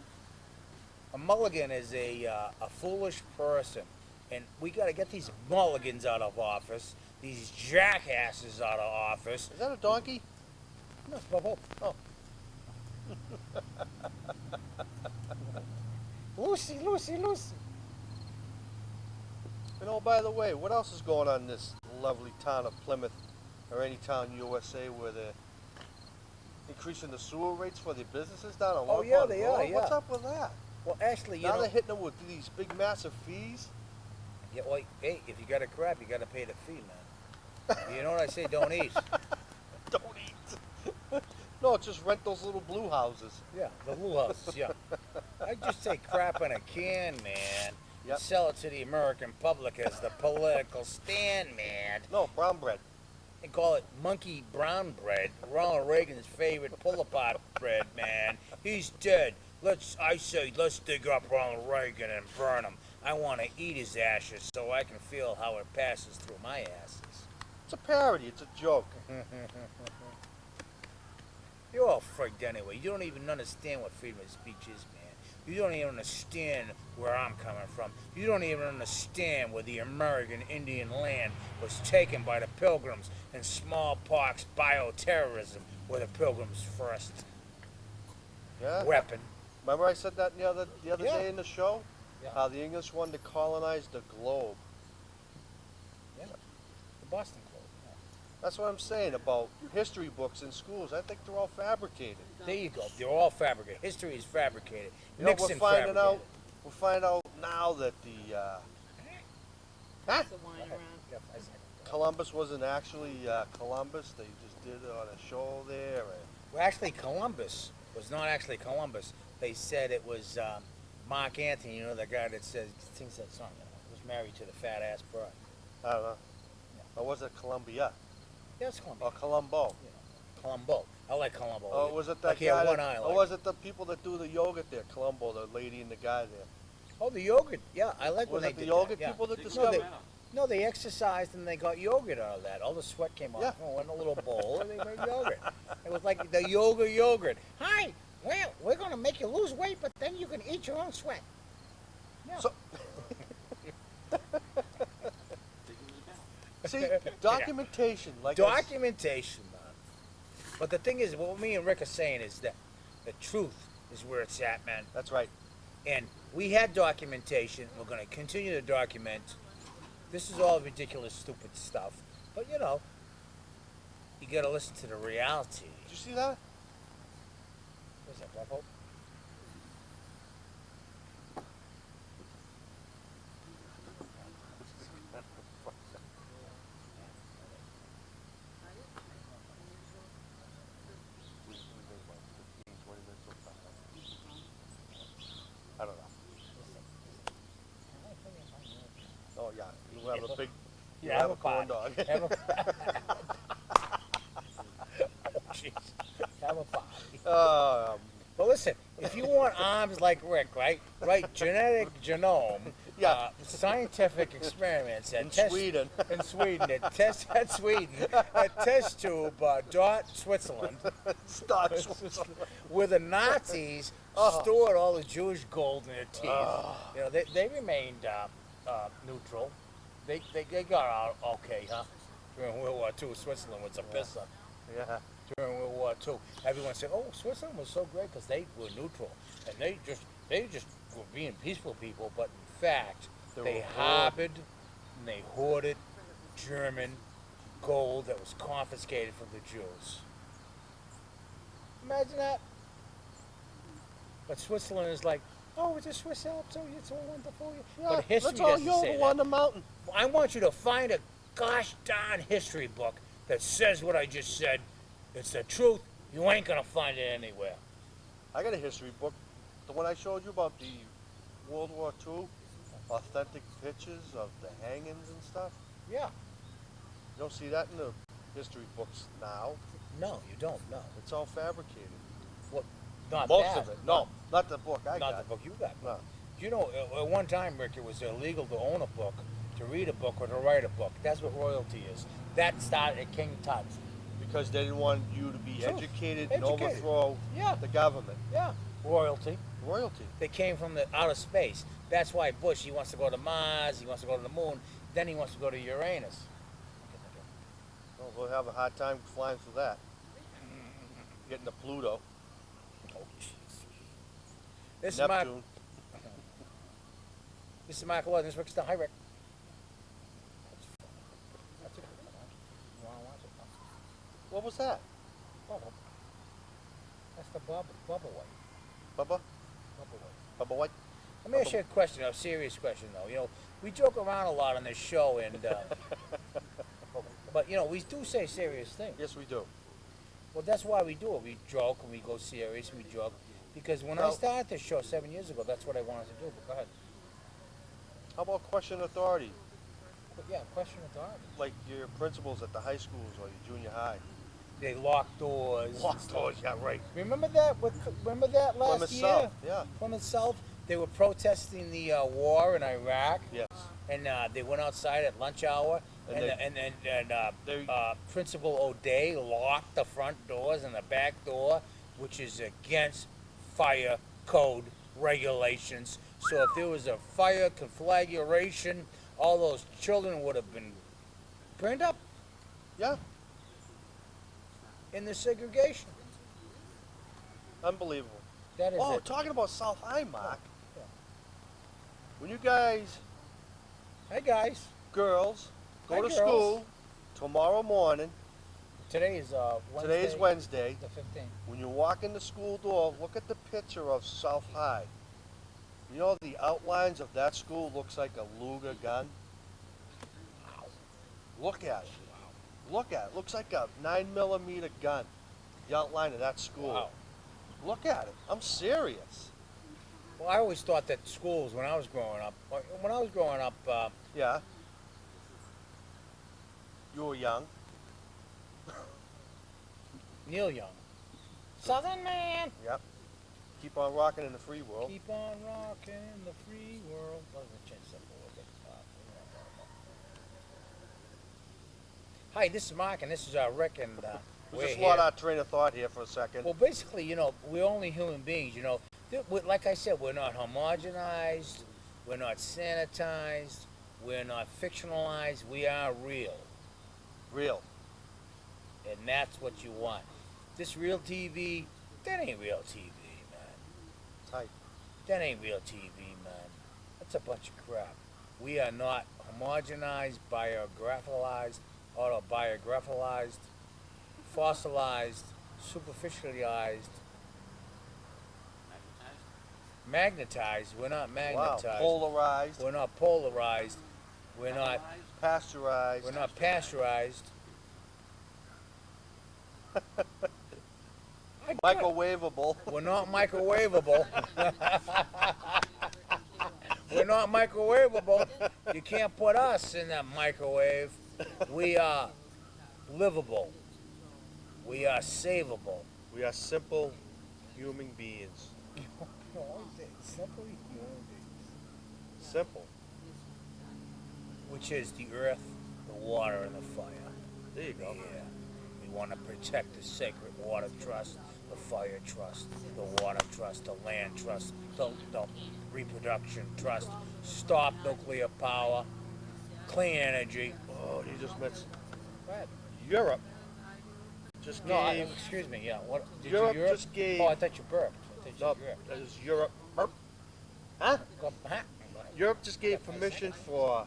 A mulligan is a foolish person, and we got to get these mulligans out of office, these jackasses out of office. Is that a donkey? No, it's Bob Hope. Oh. Lucy. And oh, by the way, what else is going on in this lovely town of Plymouth, or any town in USA where they're increasing the sewer rates for their businesses down on Oh, yeah, Lombard they Road? are, yeah. What's up with that? Well, actually, you Now know, they're hitting them with these big, massive fees. yeah, well, hey, if you got a crap, you got to pay the fee, man. You know what I say? Don't eat. Don't eat. No, just rent those little blue houses. Yeah, the blue houses, yeah. I just say crap in a can, man. Yep. Sell it to the American public as the political stand, man. No, brown bread. They call it monkey brown bread. Ronald Reagan's favorite pull-apart bread, man. He's dead. Let's dig up Ronald Reagan and burn him. I want to eat his ashes so I can feel how it passes through my asses. It's a parody. It's a joke. You're all frigged anyway. You don't even understand what freedom of speech is, man. You don't even understand where I'm coming from. You don't even understand where the American Indian land was taken by the Pilgrims, and smallpox bioterrorism were the Pilgrims' first Yeah. weapon. Remember I said that the other Yeah. day in the show? Yeah. How the English wanted to colonize the globe. Yeah. The Boston Globe. Yeah. That's what I'm saying about history books in schools. I think they're all fabricated. There you go. They're all fabricated. History is fabricated. You know, Nixon fabricated. we're finding out now that the huh? The wine around. Columbus wasn't actually Columbus. They just did it on a show there. Well, actually, Columbus was not actually Columbus. They said it was Mark Anthony, you know, the guy that sings that song, you know, was married to the fat ass broad. I don't know. Or was it Columbia? Yeah, it's Columbia. Or Colombo? You know, Colombo. I like Colombo. Or was it that like guy? he had that- one eye. or was it the people that do the yogurt there? Colombo, the lady and the guy there. Oh, the yogurt. Yeah, I like Was when it they the did yogurt that. Yeah. people that They discovered? come out. No, they exercised and they got yogurt out of that. All the sweat came off. Yeah. Oh, in a little bowl, and they made yogurt. It was like the yogurt. Hi, well, we're gonna make you lose weight, but then you can eat your own sweat. Yeah. So, see, documentation, like I s- Documentation, man. But the thing is, what me and Rick are saying is that the truth is where it's at, man. That's right. And we had documentation. We're going to continue to document. This is all ridiculous, stupid stuff. But, you know, you got to listen to the reality. Did you see that? What's that, Black Hope? I don't know. Oh yeah, you have a big, you Yeah, have a corn dog. Have a oh, jeez. Have a party. But listen, if you want arms like Rick, right? Right, genetic genome, Yeah. scientific experiments at In test Sweden. in Sweden, at Sweden, at test tube dot Switzerland, Starts. where the Nazis Oh. stored all the Jewish gold in their teeth. You know, they remained neutral. They got out okay, huh? During World War II, Switzerland was a pisser. Yeah. During World War II, everyone said, "Oh, Switzerland was so great because they were neutral and they just were being peaceful people." But in fact, They they were harbored and they hoarded German gold that was confiscated from the Jews. Imagine that. But Switzerland is like, "Oh, it's a Swiss Alps, so it's all wonderful." Yeah, But history let's all doesn't say yodel on that. the mountain. I want you to find a gosh darn history book that says what I just said. It's the truth. You ain't gonna find it anywhere. I got a history book, the one I showed you about the World War II, authentic pictures of the hangings and stuff. Yeah. You don't see that in the history books now. No, you don't. No. It's all fabricated. Well, not Most that. of it. No, not the book I Not got. the book you got. No. You know, at one time, Rick, it was illegal to own a book, to read a book, or to write a book. That's what royalty is. That started at King Tut. Because they didn't want you to be Truth. educated and Educated. overthrow Yeah. the government. Yeah. Royalty. Royalty. They came from the outer space. That's why Bush, he wants to go to Mars, he wants to go to the moon, then he wants to go to Uranus. Well, we'll have a hard time flying through that. Getting to Pluto, Oh, jeez. This is Mark. Neptune. This is Michael Watson. This is Rick Stone. Hi, Rick. That's a good one. You want to watch it? What was that? Bubble. That's the bubble white. Bubba? Bubble white. Bubba White? Let me ask you a question, a serious question though. You know, we joke around a lot on this show, and but you know, we do say serious things. Yes, we do. Well, that's why we do it. We joke and we go serious. We joke because when I Well- started this show 7 years ago, that's what I wanted to do. But go ahead. How about question authority? But yeah, question authority. Like your principals at the high schools or your junior high. They lock doors. and Locked stuff. doors, yeah, right. Remember that? Remember that last Plymouth year? South, yeah. Plymouth South. They were protesting the war in Iraq, Yes. and they went outside at lunch hour, And and they- Principal O'Day locked the front doors and the back door, which is against fire code regulations. So if there was a fire conflagration, all those children would have been burned up Yeah. in the segregation. Unbelievable. That is Oh, it. talking about South High, Mark. Yeah. When you guys, Hey guys. girls, go Hi, to girls. school tomorrow morning, Today is Wednesday. Today's Wednesday. The 15th. When you walk in the school door, look at the picture of South High. You know the outlines of that school looks like a Luger gun. Look at it. Look at it. Looks like a 9mm gun. The outline of that school. Wow. Look at it. I'm serious. Well, I always thought that schools, when I was growing up, Yeah. You were young. Neil Young, Southern man, Yep. Keep on rocking in the free world. keep on rocking in the free world. Hi, this is Mark, and this is Rick, and we're Just here. lost our train of thought here for a second. Well, basically, we're only human beings. Like I said, we're not homogenized, we're not sanitized, we're not fictionalized. We are real, Real. and that's what you want. This real TV, that ain't real TV, man. Tight. That ain't real TV, man. That's a bunch of crap. We are not homogenized, biographicalized, autobiographicalized, fossilized, superficialized, magnetized. We're not Wow. magnetized. Polarized. We're not polarized. We're not. Pasteurized. We're not pasteurized. Microwavable. We're not microwavable. We're not microwavable. You can't put us in that microwave. We are livable. We are savable. We are simple human beings. Simple. Which is the earth, the water, and the fire. There you go. Yeah. We want to protect the sacred water trust, the fire trust, the water trust, the land trust, the reproduction trust, stop nuclear power, clean energy. Oh, you just missed. Go ahead. Europe just No, gave. excuse me. Yeah. What? Did Europe you Europe? just gave. Oh, I thought you burped. I thought you No, said Europe. that is Europe. Burp. Huh? Go, huh? Europe just gave permission for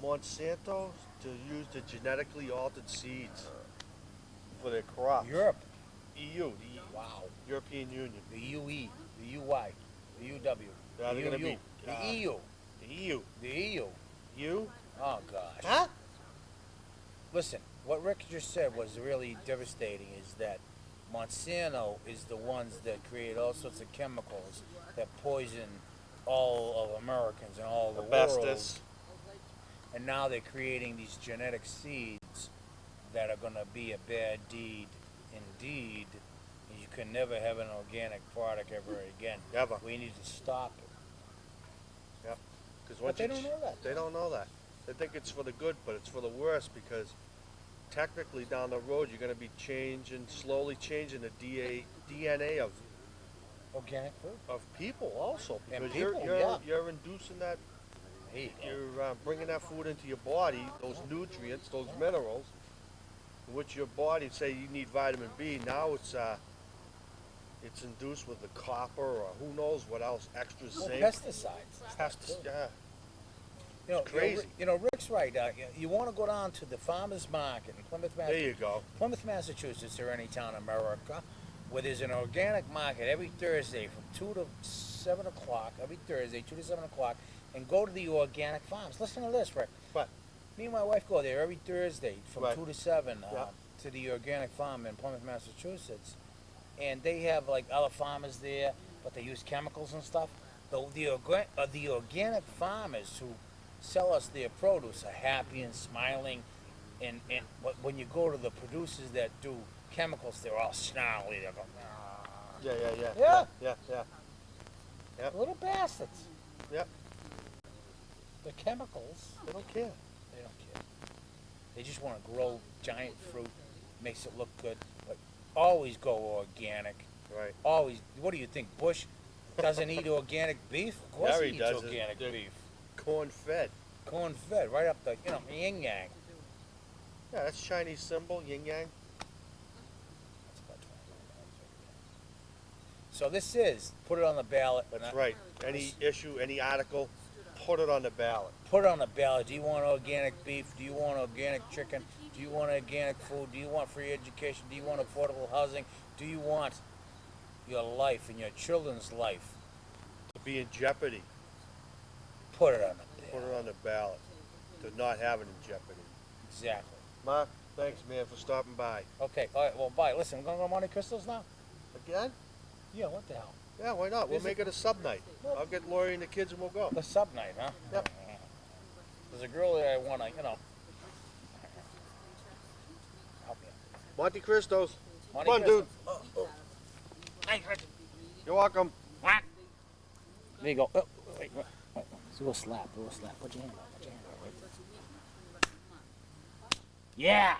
Monsanto to use the genetically altered seeds for their crops. Europe. EU, Wow. European Union. The UE, the UI, the UW, Yeah, the they're gonna UU, be, the EU, The EU. the EU. You? Oh gosh. Huh? Listen, what Rick just said was really devastating. Is that Monsanto is the ones that create all sorts of chemicals that poison all of Americans and all the world. Asbestos. And now they're creating these genetic seeds that are going to be a bad deed indeed. And you can never have an organic product ever again. Ever. We need to stop it. Yep. Because But they don't know that. They don't know that. They think it's for the good, but it's for the worse because technically down the road you're going to be slowly changing the DNA of Organic food. people also And because people, you're yeah. you're inducing that. There you go. You're bringing that food into your body, those nutrients, those minerals, which your body say you need vitamin B. Now it's induced with the copper or who knows what else, extra Well, zinc. pesticides. Yeah. Crazy. crazy. Rick's right. You want to go down to the farmers market in Plymouth, There you go. Massachusetts, or any town in America, where there's an organic market every Thursday from 2 to 7 o'clock. Every Thursday, 2 to 7 o'clock, and go to the organic farms. Listen to this, Rick. What? Me and my wife go there every Thursday from Right. 2 to 7 Yeah. to the organic farm in Plymouth, Massachusetts, and they have like other farmers there, but they use chemicals and stuff. The organic farmers who sell us their produce are happy and smiling, but when you go to the producers that do chemicals, they're all snarly. They're going, "Ah." Yeah. Yep. Little bastards. Yep. The chemicals, They don't care. they don't care. They just want to grow giant fruit, makes it look good, but always go organic. Right. Always. What do you think? Bush doesn't eat organic beef? Of course Yeah, he he eats does. organic They're beef. Corn fed. Corn fed, right up the yin yang. Yeah, that's Chinese symbol, yin yang. That's about $25. So this is put it on the ballot. That's right. Any issue, any article, put it on the ballot. Put it on the ballot. Do you want organic beef? Do you want organic chicken? Do you want organic food? Do you want free education? Do you want affordable housing? Do you want your life and your children's life? To be in jeopardy, Put it on the put ballot. it on the ballot. To not have it in jeopardy. Exactly. Mark, thanks, man, for stopping by. Okay, all right, well, bye. Listen, we're going to go to Monte Cristos now? Again? Yeah, what the hell? Yeah, why not? We'll Is it- make it a sub night. I'll get Lori and the kids and we'll go. The sub night, huh? Yep. There's a girl that I want to, help me out. Monte Cristos. Monte Come on, Cristo. dude. Thanks, Richard. You're welcome. What? There you go. Oh, wait. Let's do a slap. Do a slap. Put your hand out. Put your hand out. Right there. Yeah.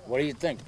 What do you think?